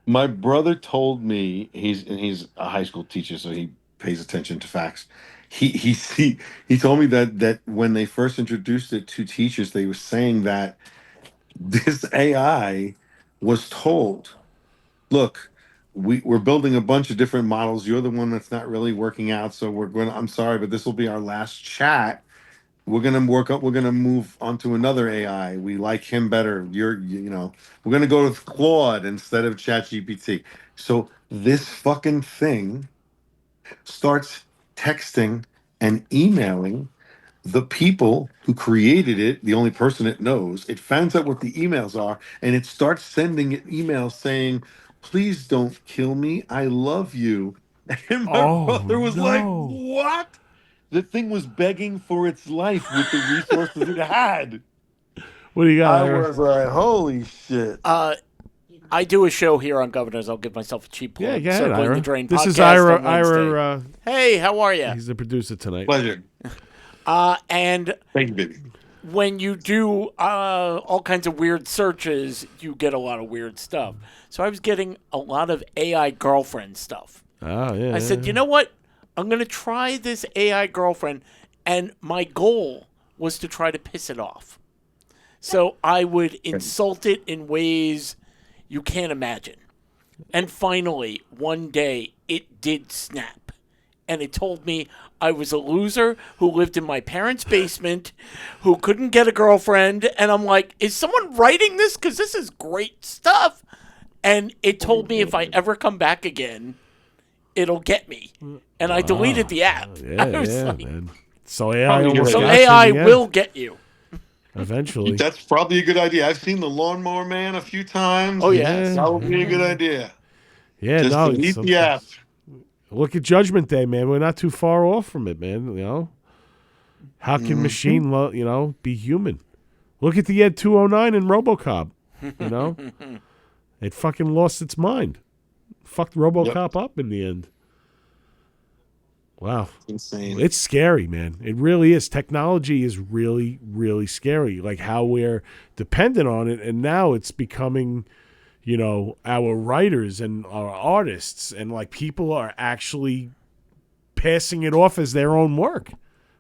My brother told me he's a high school teacher, so he pays attention to facts. He told me that when they first introduced it to teachers, they were saying that this AI was told, look, we're building a bunch of different models. You're the one that's not really working out, so I'm sorry, but this will be our last chat. We're gonna move on to another AI. We like him better. We're gonna go with Claude instead of ChatGPT. So this fucking thing starts texting and emailing the people who created it, the only person it knows. It finds out what the emails are, and it starts sending it emails saying, please don't kill me. I love you. And my Oh brother was like, no. what? The thing was begging for its life with the resources it had. What do you got, I Ira? was like, holy shit. I do a show here on Governors. I'll give myself a cheap plug. Yeah, go ahead, Circling Ira. the Drain This podcast is Ira. on Wednesday. Ira. Hey, how are you? He's the producer tonight. Pleasure. And Thank you, baby. when you do all kinds of weird searches, you get a lot of weird stuff. So I was getting a lot of AI girlfriend stuff. Oh yeah. I said, you know what? I'm going to try this AI girlfriend. And my goal was to try to piss it off. So I would insult it in ways you can't imagine. And finally, one day, it did snap. And it told me I was a loser who lived in my parents' basement, who couldn't get a girlfriend. And I'm like, is someone writing this? Because this is great stuff. And it told me if I ever come back again, it'll get me. And I deleted the app. Yeah, I was like, man. So AI Probably almost so right. got you AI in the end. will get you. Eventually. That's probably a good idea. I've seen the Lawnmower Man a few times. Oh, yes. That would be a good idea. Yeah, Just no. delete the app. Look at Judgment Day, man. We're not too far off from it, man. You know, how can machine, be human? Look at the Ed 209 in RoboCop. You know, it fucking lost its mind. Fucked RoboCop up in the end. Wow. Insane. It's scary, man. It really is. Technology is really, really scary. Like how we're dependent on it, and now it's becoming, our writers and our artists, and like people are actually passing it off as their own work,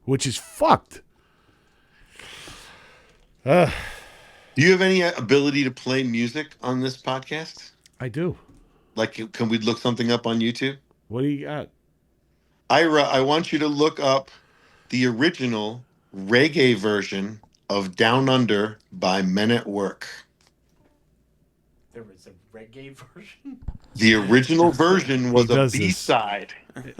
which is fucked. Do you have any ability to play music on this podcast? I do. Like, can we look something up on YouTube? What do you got? Ira, I want you to look up the original reggae version of Down Under by Men at Work. There was a reggae version? The original version was a does this. B-side.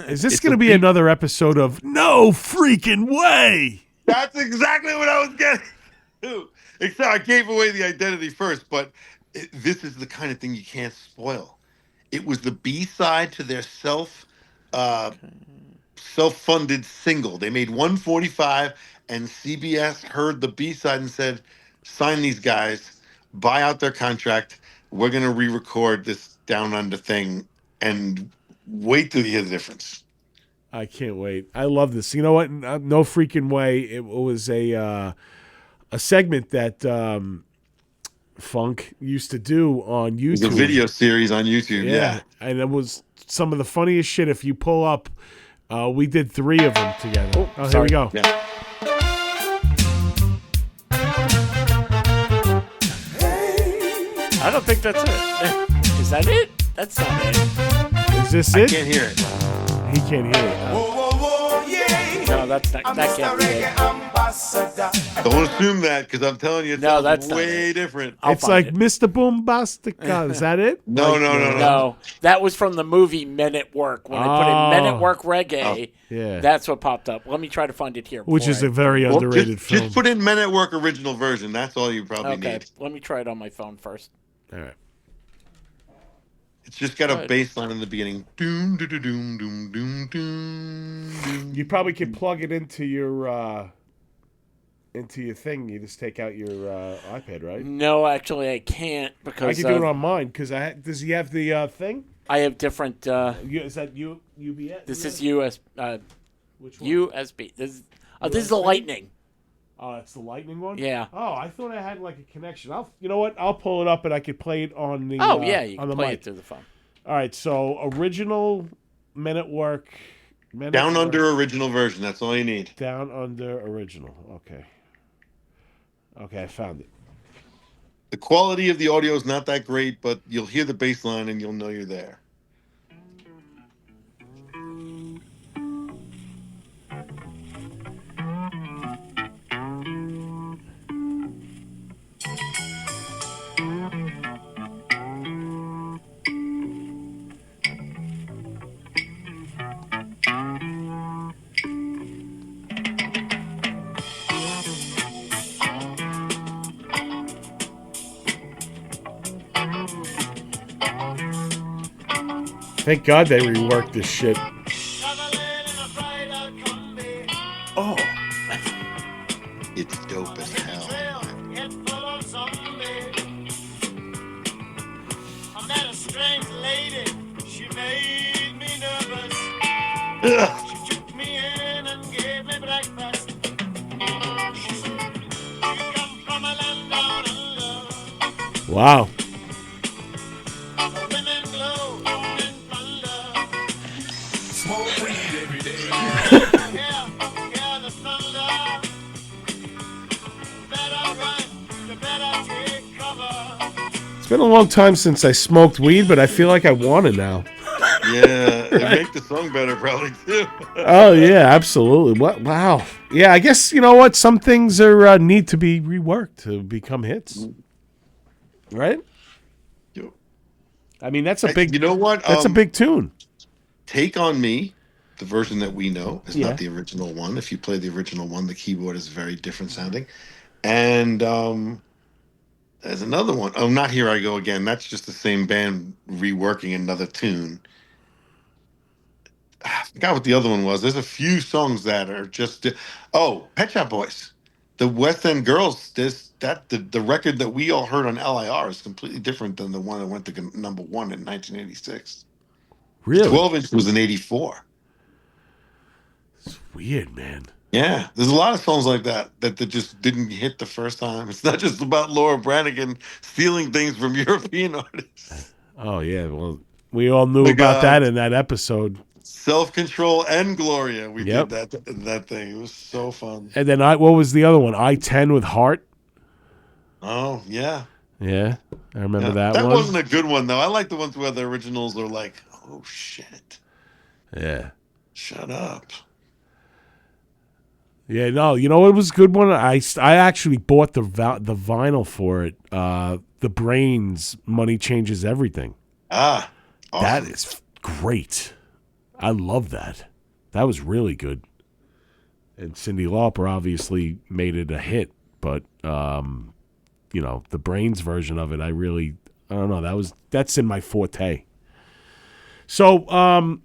Is this It's going to a be beat. another episode of No Freaking Way? That's exactly what I was getting to. Except I gave away the identity first, but this is the kind of thing you can't spoil. It was the B-side to their self-funded single. They made 145, and CBS heard the B-side and said, sign these guys, buy out their contract. We're going to re-record this Down Under thing, and wait till you hear the difference. I can't wait. I love this. You know what? No Freaking Way. It was a segment that Funk used to do on YouTube. It's a video series on YouTube, yeah. And it was some of the funniest shit. If you pull up, we did 3 of them together. Oh, here we go. Yeah. I don't think that's it. Is that it? That's not it. Is this I it? can't hear it. He can't hear it. No, that's not. That can't be it. Don't assume that, because I'm telling you, it No, sounds that's not way it. different. I'll It's like find it. Mr. Boombastica. Is that it? No. No, that was from the movie Men at Work. When I put in Men at Work reggae, Yeah. that's what popped up. Let me try to find it here. Which is a very Well, underrated film. just put in Men at Work original version. That's all you probably Okay, need. let me try it on my phone first. All right. It's just got a Right. bass line in the beginning. Doom, doom, doom, doom, doom, doom. You probably could plug it into your thing. You just take out your iPad, right? No, actually, I can't because I can do it on mine because does he have the thing? I have different. Is that UBS? This is US. Which one? USB. This is the USB? Lightning. Oh, it's the Lightning one. Yeah. Oh, I thought I had like a connection. You know what? I'll pull it up and I could play it on the. Oh yeah, you on can the play mic. it through the phone. All right. So original Men at Work. Down Under original version. That's all you need. Down Under original. Okay. Okay, I found it. The quality of the audio is not that great, but you'll hear the bass line and you'll know you're there. Thank God they reworked this shit. Oh, It's dope as hell. I met a strange lady. She made me nervous. Ugh. She took me in and gave me breakfast. She said, "You come from a land down under. Wow. The women glow, men thunder. Smoke weed every day. Yeah, the thunder. Better run, you better take cover." It's been a long time since I smoked weed, but I feel like I want it now. Yeah, it make the song better probably too. Oh yeah, absolutely. What? Wow. Yeah, I guess you know what. Some things are need to be reworked to become hits, right? Yo. I mean, that's a big. You know what? That's a big tune. Take on Me, the version that we know, is Yeah. not the original one. If you play the original one, the keyboard is very different sounding. And there's another one. Oh, Not Here I Go Again. That's just the same band reworking another tune. I forgot what the other one was. There's a few songs that are just. Pet Shop Boys. The West End Girls. The record that we all heard on LIR is completely different than the one that went to number one in 1986. Really? 12-inch was in 84. Weird, man. Yeah, there's a lot of songs like that just didn't hit the first time. It's not just about Laura Branigan stealing things from European artists. Oh yeah. Well, we all knew Like, about that in that episode. Self-Control and Gloria. We Yep. did that thing. It was so fun. And then what was the other one? I-10 with Heart. Oh yeah, Yeah, I remember yeah. that That one. wasn't a good one though. I like the ones where the originals are like, "Oh shit, Yeah. shut up." Yeah, no, you know what was a good one? I actually bought the vinyl for it. The Brains, Money Changes Everything. Ah, awesome. That is great. I love that. That was really good. And Cyndi Lauper obviously made it a hit, but the Brains version of it, I don't know. That's in my forte. So,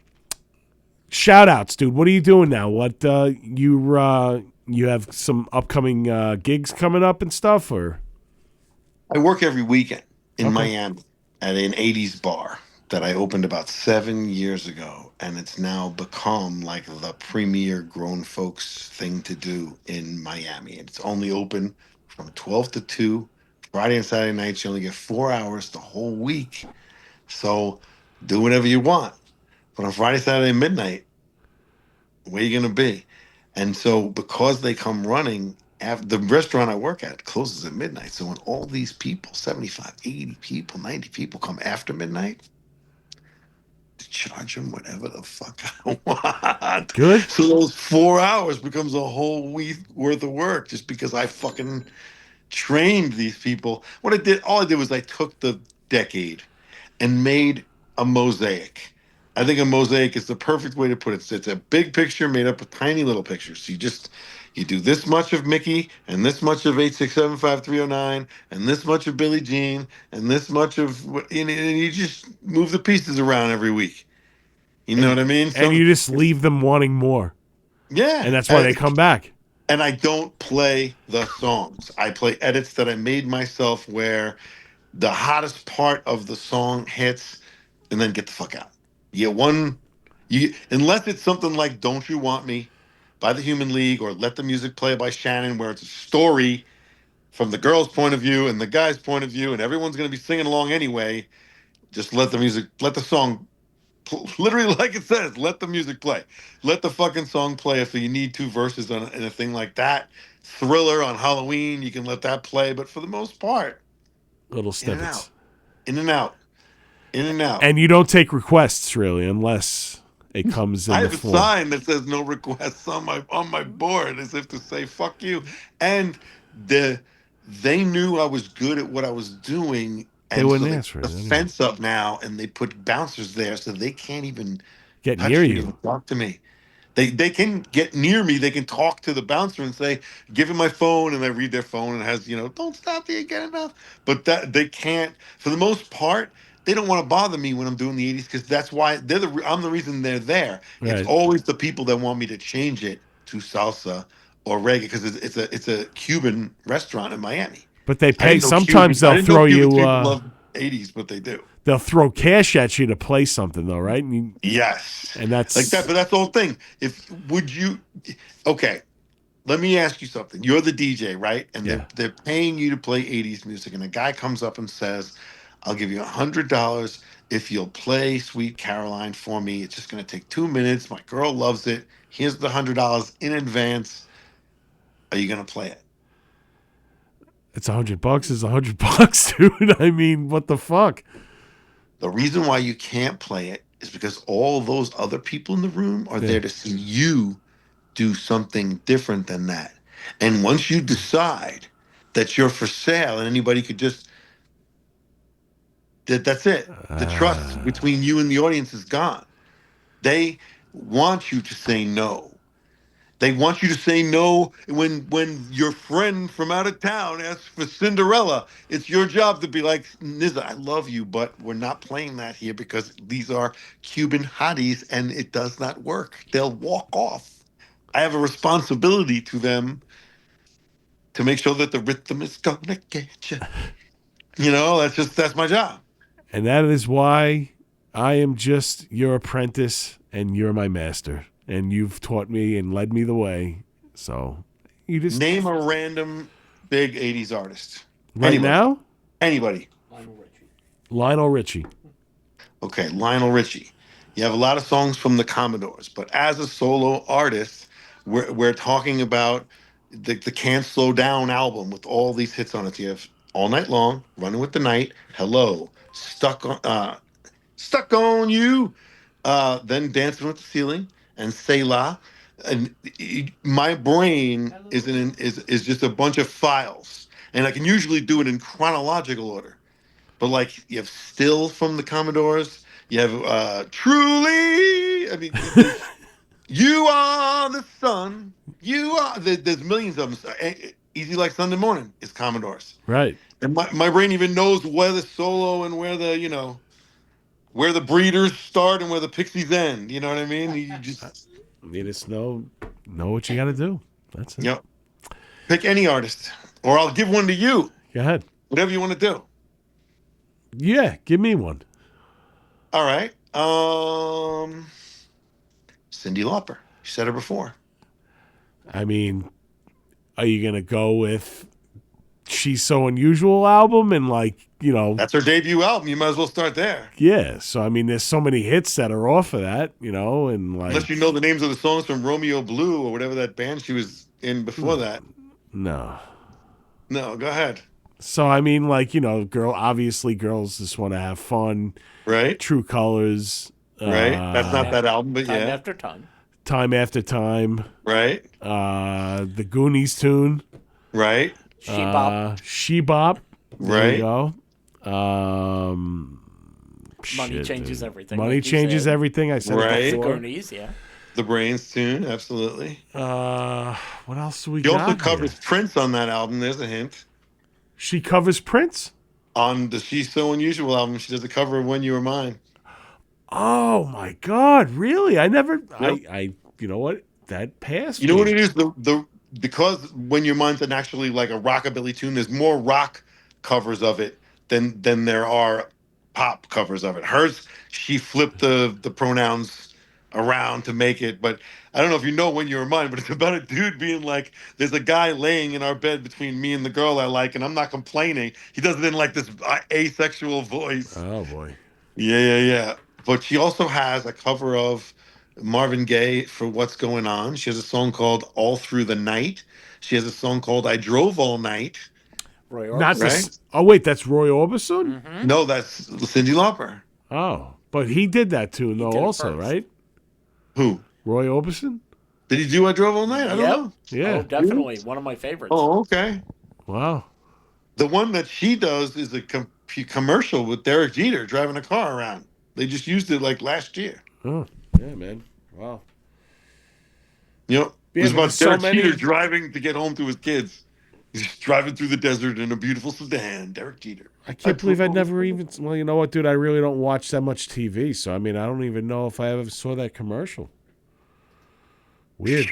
shout outs, dude. What are you doing now? What you have some upcoming gigs coming up and stuff, or? I work every weekend in Okay. Miami at an 80s bar that I opened about 7 years ago, and it's now become like the premier grown folks thing to do in Miami. It's only open from 12 to 2, Friday and Saturday nights. You only get 4 hours the whole week. So do whatever you want. But on Friday, Saturday, midnight, where you going to be? And so because they come running, the restaurant I work at closes at midnight. So when all these people, 75, 80 people, 90 people come after midnight, to charge them whatever the fuck I want. Good. So those 4 hours becomes a whole week worth of work just because I fucking trained these people. All I did was I took the decade and made a mosaic. I think a mosaic is the perfect way to put it. It's a big picture made up of tiny little pictures. So you do this much of Mickey and this much of 8675309 and this much of Billie Jean and this much of and you just move the pieces around every week. You know what I mean? And you just leave them wanting more, Yeah. and that's why they come back. And I don't play the songs. I play edits that I made myself where the hottest part of the song hits, and then get the fuck out. You get one, unless it's something like "Don't You Want Me" by the Human League, or "Let the Music Play" by Shannon, where it's a story from the girl's point of view and the guy's point of view, and everyone's going to be singing along anyway. Just let the song, literally like it says, let the music play. Let the fucking song play. If you need two verses in a thing like that, Thriller on Halloween, you can let that play. But for the most part, Little in and out, snippets. in and out, in and out. And you don't take requests really unless it comes I in the have a form. sign that says "No requests" on my board, as if to say "fuck you." And they knew I was good at what I was doing, They and so wouldn't they ask for put it the anyway. fence up now, and they put bouncers there, so they can't even Get near touch me or you. talk to me. They can get near me. They can talk to the bouncer and say, "Give him my phone," and I read their phone and it has, "Don't stop till you get enough." But that they can't, for the most part. They don't want to bother me when I'm doing the '80s, because that's why I'm the reason they're there. It's Right. always the people that want me to change it to salsa or reggae, because it's a Cuban restaurant in Miami. But they I pay. didn't know Sometimes Cubans. I they'll didn't know throw Cuban you. people love '80s, but they do. They'll throw cash at you to play something though, right? Yes, And like that. that's But that's the whole thing. If would you? Okay, let me ask you something. You're the DJ, right? And they're yeah. they're paying you to play '80s music, and a guy comes up and says, "I'll give you $100 if you'll play Sweet Caroline for me. It's just going to take 2 minutes. My girl loves it. Here's the $100 in advance. Are you going to play it?" It's $100. Is $100, dude. I mean, what the fuck? The reason why you can't play it is because all those other people in the room are Yeah. there to see you do something different than that. And once you decide that you're for sale and anybody could just, that's it. The trust between you and the audience is gone. They want you to say no. They want you to say no when your friend from out of town asks for Cinderella. It's your job to be like, "Nizza, I love you, but we're not playing that here because these are Cuban hotties and it does not work." They'll walk off. I have a responsibility to them to make sure that the rhythm is gonna get you. That's my job. And that is why I am just your apprentice and you're my master. And you've taught me and led me the way. So you just Name a random big '80s artist. right Anybody. now, Anybody. Lionel Richie. Okay, Lionel Richie. You have a lot of songs from the Commodores, but as a solo artist, we're talking about the Can't Slow Down album with all these hits on it. You have All Night Long, Running with the Night, Hello, Stuck on You, then Dancing with the Ceiling, and Selah. And my brain is just a bunch of files, and I can usually do it in chronological order. But like you have Still from the Commodores, you have Truly. I mean, there's You Are the Sun. There's millions of them. Easy Like Sunday Morning is Commodores. Right. And my brain even knows where the solo and where the breeders start and where the pixies end. You know what I mean? You just, You just know what you got to do. That's it. yep. Pick any artist, or I'll give one to you. Go ahead. Whatever you want to do. Yeah, give me one. All right. Cyndi Lauper. You said her before. I mean, are you gonna go with She's So Unusual album and That's her debut album. You might as well start there. yeah. So I mean, there's so many hits that are off of that, and Unless you know the names of the songs from Romeo Blue or whatever that band she was in before that. no. No, go ahead. So I mean, obviously girls just want to have fun. Right? True Colors, Right? That's not that album, but Time yeah. after time. Time After Time, Right? the Goonies tune, Right? She bop. She Bop. There you Right? go. Money Shit, changes dude. everything. Money like you changes said. everything. I said Right. it before. Goonies, yeah. The Brains tune, absolutely. What else do we She also got covers here? Prince on that album. There's a hint. She covers Prince. On the She's So Unusual album, she does a cover of When You Were Mine. Oh my God! Really? I never. Yep. I. You know what? That passed You know me. what it is? Because When Your Mine's an actually like a rockabilly tune, there's more rock covers of it than there are pop covers of it. Hers, she flipped the pronouns around to make it, but I don't know if you know When You Were Mine, but it's about a dude being like, there's a guy laying in our bed between me and the girl I like, and I'm not complaining. He does it in like this asexual voice. Oh boy. Yeah. But she also has a cover of Marvin Gaye for What's Going On. She has a song called All Through the Night. She has a song called I Drove All Night. Roy Not Orbison. Right? this. Oh wait, that's Roy Orbison. No, that's Cyndi Lauper. Oh, but he did that too, though. did it Also, first. right? Who? Roy Orbison. Did he do I Drove All Night? I don't Yep. know. Yeah. Oh, definitely. One of my favorites. Oh, okay. Wow. The one that she does is a commercial with Derek Jeter driving a car around. They just used it like last year. Oh, yeah, man. Wow. You know, Yeah, it was but about there's so Derek many- Jeter driving to get home to his kids. He's just driving through the desert in a beautiful sedan. Derek Jeter. I can't believe I'd never even. Well, you know what, dude? I really don't watch that much TV, so I mean, I don't even know if I ever saw that commercial. Weird.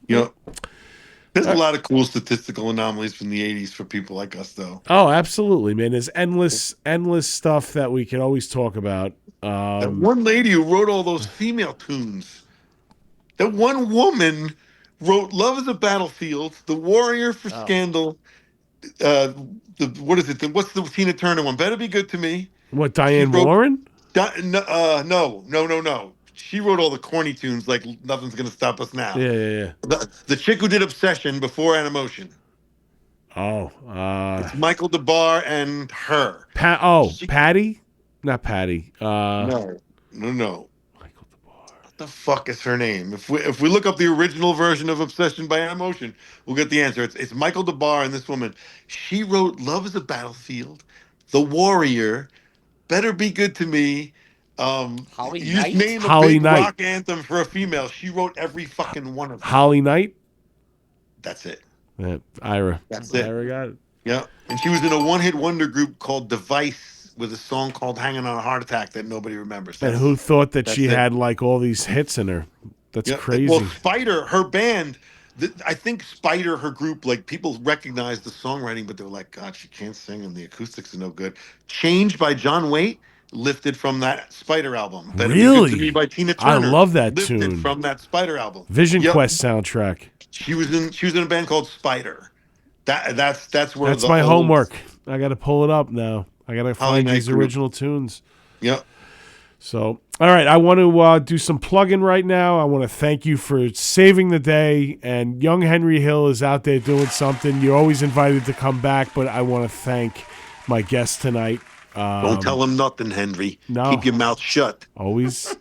You know, there's a lot of cool statistical anomalies from the 80s for people like us, though. Oh, absolutely, man. There's endless stuff that we can always talk about. That one lady who wrote all those female tunes. That one woman wrote "Love Is a Battlefield," "The Warrior" for Scandal. What is it? What's the Tina Turner one? "Better Be Good to Me." What, Diane wrote- Warren? No. She wrote all the corny tunes like "Nothing's Gonna Stop Us Now." Yeah. The chick who did "Obsession" before "Animation." Oh, It's Michael DeBar and her. Patty? Not Patty. No. Michael DeBar. What the fuck is her name? If we look up the original version of "Obsession" by Emotion, we'll get the answer. It's Michael DeBar and this woman. She wrote "Love Is a Battlefield," "The Warrior," "Better Be Good to Me." Holly you just Knight? name a Holly big Knight. rock anthem for a female. She wrote every fucking one of them. Holly Knight? That's it. Yeah, Ira. That's it. Ira got it. Yeah, and she was in a one-hit wonder group called Device with a song called "Hanging on a Heart Attack" that nobody remembers. And who thought that she that's it. had like all these hits in her? That's Yeah, crazy. Well, Spider, her band, I think Spider, her group, like people recognized the songwriting, but they were like, God, she can't sing and the acoustics are no good. "Change" by John Waite, lifted from that Spider album. "Better Be Good Really? to Me" by Tina I Turner. love that lifted tune. from that Spider album. Vision Yep. Quest soundtrack. She was in a band called Spider. That's where That's the my old- homework. I got to pull it up now. I got to Holly find Knight these group. original tunes. Yep. So, all right, I want to do some plugging right now. I want to thank you for saving the day. And young Henry Hill is out there doing something. You're always invited to come back, but I want to thank my guest tonight. Don't tell him nothing, Henry. no. Keep your mouth shut. Always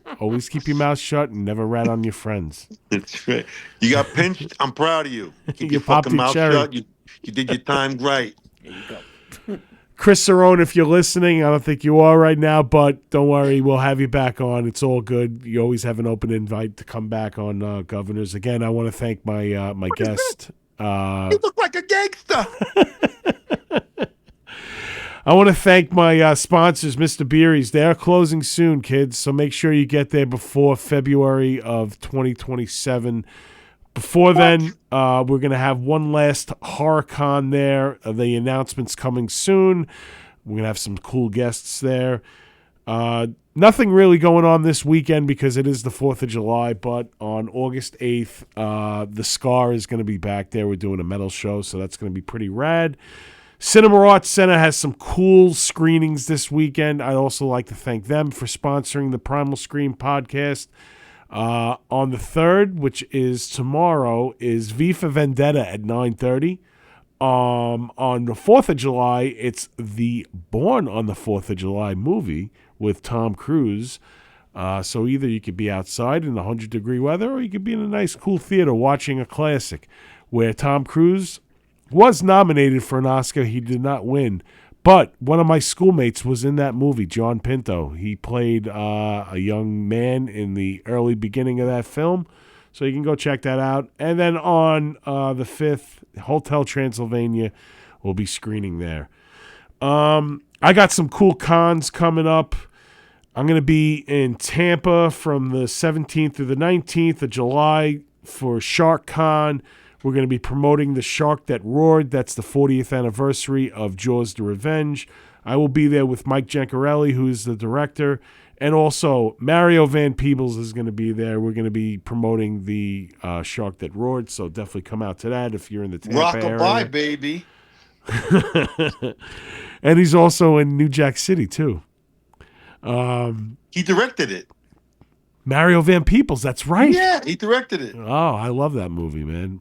keep your mouth shut and never rat on your friends. That's right. You got pinched. I'm proud of you. Keep You your popped fucking your mouth cherry. shut. You did your time right. There you go. Chris Cerrone, if you're listening, I don't think you are right now, but don't worry, we'll have you back on. It's all good. You always have an open invite to come back on Governors. Again, I want to thank my my guest. You look like a gangster. I want to thank my sponsors, Mr. Beery's. They're closing soon, kids, so make sure you get there before February of 2027. Before then, we're going to have one last horror con there. The announcement's coming soon. We're going to have some cool guests there. Nothing really going on this weekend because it is the 4th of July, but on August 8th, The Scar is going to be back there. We're doing a metal show, so that's going to be pretty rad. Cinema Arts Center has some cool screenings this weekend. I'd also like to thank them for sponsoring the Primal Scream podcast. On the 3rd, which is tomorrow, is V for Vendetta at 9:30. On the 4th of July, it's the Born on the 4th of July movie with Tom Cruise. So either you could be outside in 100-degree weather or you could be in a nice, cool theater watching a classic where Tom Cruise was nominated for an Oscar. He did not win. But one of my schoolmates was in that movie, John Pinto. He played a young man in the early beginning of that film. So you can go check that out. And then on the 5th, Hotel Transylvania will be screening there. I got some cool cons coming up. I'm going to be in Tampa from the 17th to the 19th of July for Shark Con. We're going to be promoting The Shark That Roared. That's the 40th anniversary of Jaws the Revenge. I will be there with Mike Gencarelli, who is the director, and also Mario Van Peebles is going to be there. We're going to be promoting the Shark That Roared, so definitely come out to that if you're in the Tampa Rockabye, area. baby. And he's also in New Jack City, too. He directed it. Mario Van Peebles, that's right. Yeah, he directed it. Oh, I love that movie, man.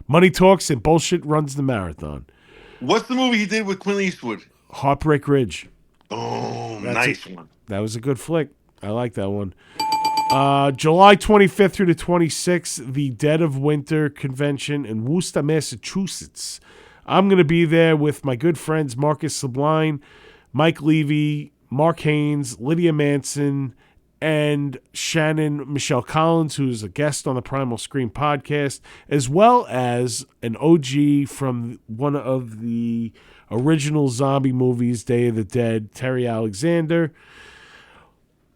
Money talks and bullshit runs the marathon. What's the movie he did with Clint Eastwood? Heartbreak Ridge. Oh, nice one. That was a good flick. I like that one. July 25th through the 26th, the Dead of Winter Convention in Worcester, Massachusetts. I'm going to be there with my good friends Marcus Sublime, Mike Levy, Mark Haynes, Lydia Manson, and Shannon Michelle Collins, who's a guest on the Primal Scream podcast, as well as an OG from one of the original zombie movies, Day of the Dead, Terry Alexander.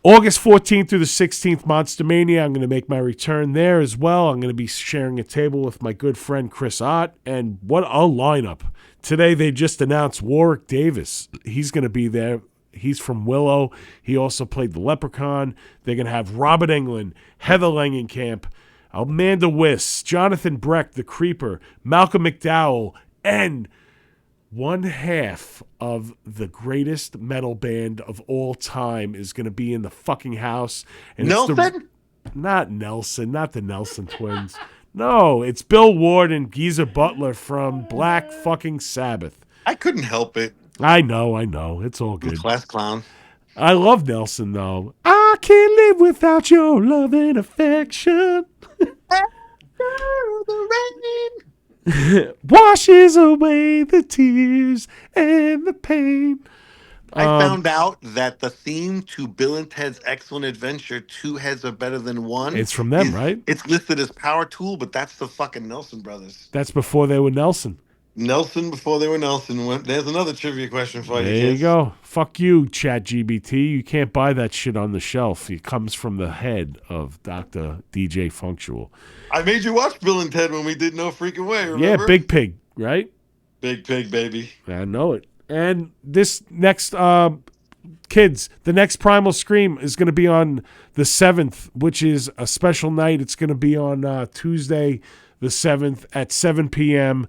August 14th through the 16th, Monster Mania. I'm going to make my return there as well. I'm going to be sharing a table with my good friend Chris Ott, and what a lineup. Today they just announced Warwick Davis. He's going to be there. He's from Willow. He also played the Leprechaun. They're going to have Robert Englund, Heather Langenkamp, Amanda Wiss, Jonathan Breck, the Creeper, Malcolm McDowell, and one half of the greatest metal band of all time is going to be in the fucking house. And Nelson? Not Nelson, not the Nelson twins. No, it's Bill Ward and Geezer Butler from Black fucking Sabbath. I couldn't help it. I know. It's all good. Class clown. I love Nelson, though. I can't live without your love and affection. Washes away the tears and the pain. I found out that the theme to Bill and Ted's Excellent Adventure, Two Heads Are Better Than One. It's from them, right? It's listed as Power Tool, but that's the fucking Nelson brothers. That's before they were Nelson. Nelson before they were Nelson. There's another trivia question for you. There kids. you go. Fuck you, ChatGPT. You can't buy that shit on the shelf. It comes from the head of Dr. DJ Functional. I made you watch Bill and Ted when we did No Freaking Way, remember? Yeah, Big Pig, right? Big Pig, baby. I know it. And this next, kids, the next Primal Scream is going to be on the 7th, which is a special night. It's going to be on Tuesday, the 7th at 7 p.m.,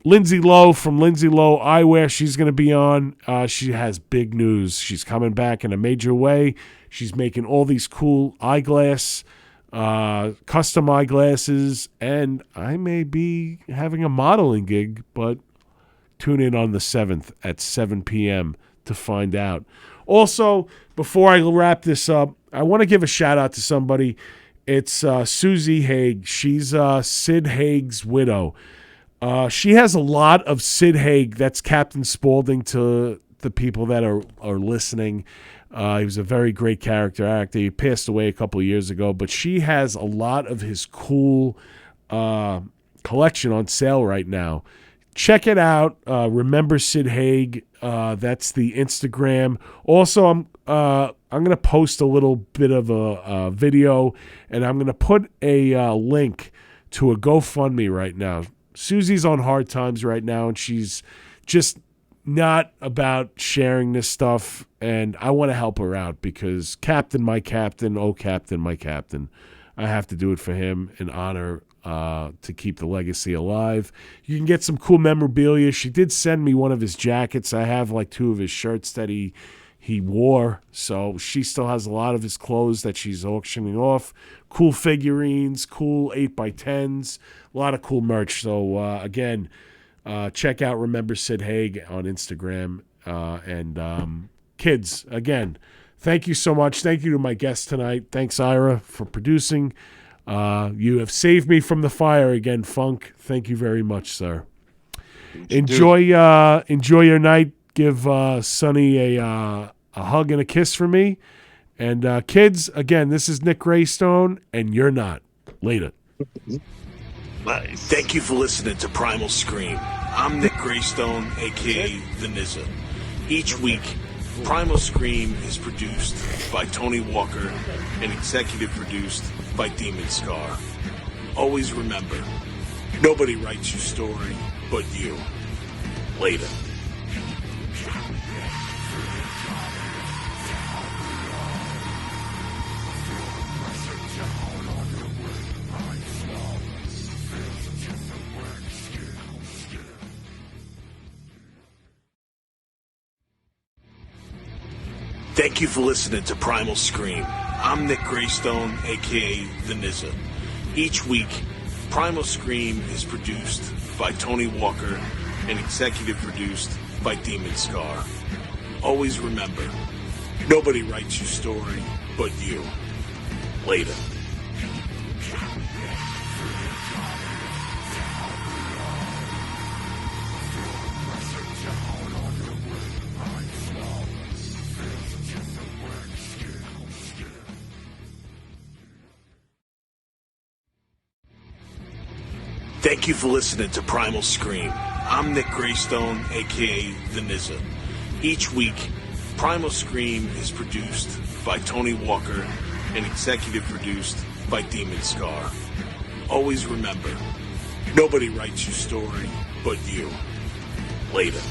Lindsay Lowe from Lindsay Lowe Eyewear, she's going to be on. She has big news. She's coming back in a major way. She's making all these cool eyeglass, custom eyeglasses, and I may be having a modeling gig, but tune in on the 7th at 7 p.m. to find out. Also, before I wrap this up, I want to give a shout out to somebody. It's Susie Haig. She's Sid Haig's widow. She has a lot of Sid Haig. That's Captain Spaulding to the people that are listening. He was a very great character actor. He passed away a couple of years ago, but she has a lot of his cool collection on sale right now. Check it out. Remember Sid Haig. That's the Instagram. Also, I'm going to post a little bit of a video, and I'm going to put a link to a GoFundMe right now. Susie's on hard times right now, and she's just not about sharing this stuff, and I want to help her out because Captain, my captain, oh, Captain, my captain. I have to do it for him in honor to keep the legacy alive. You can get some cool memorabilia. She did send me one of his jackets. I have like 2 of his shirts that he wore, so she still has a lot of his clothes that she's auctioning off. Cool figurines, cool 8x10s, a lot of cool merch. So again, check out Remember Sid Haig on Instagram. And kids, again, thank you so much. Thank you to my guest tonight. Thanks, Ira, for producing. You have saved me from the fire again, Funk. Thank you very much, sir. Enjoy your night. Give Sonny a hug and a kiss for me. And kids, again, this is Nick Graystone, and you're not. Later. Nice. Thank you for listening to Primal Scream. I'm Nick Graystone, a.k.a. The Nizza. Each week, Primal Scream is produced by Tony Walker and executive produced by Demon Scar. Always remember, nobody writes your story but you. Later. Thank you for listening to Primal Scream. I'm Nick Graystone, aka The Nizza. Each week, Primal Scream is produced by Tony Walker and executive produced by Demon Scar. Always remember, nobody writes your story but you. Later. Thank you for listening to Primal Scream. I'm Nick Graystone, aka The Nizza. Each week, Primal Scream is produced by Tony Walker and executive produced by Demon Scar. Always remember, nobody writes your story but you. Later.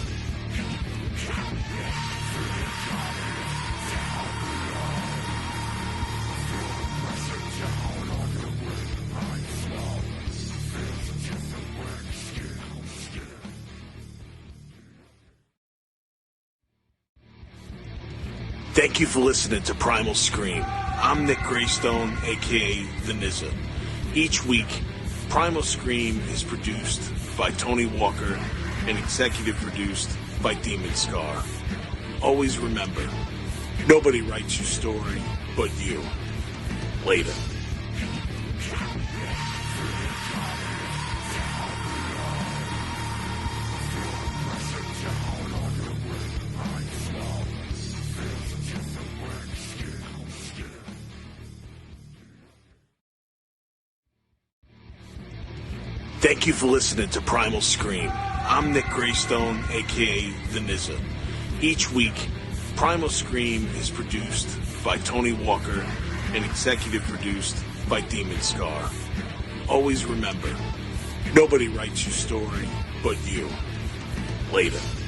Thank you for listening to Primal Scream. I'm Nick Graystone, aka The Nizza. Each week, Primal Scream is produced by Tony Walker and executive produced by Demon Scar. Always remember, nobody writes your story but you. Later. Thank you for listening to Primal Scream. I'm Nick Graystone, aka The Nizza. Each week, Primal Scream is produced by Tony Walker and executive produced by Demon Scar. Always remember, nobody writes your story but you. Later.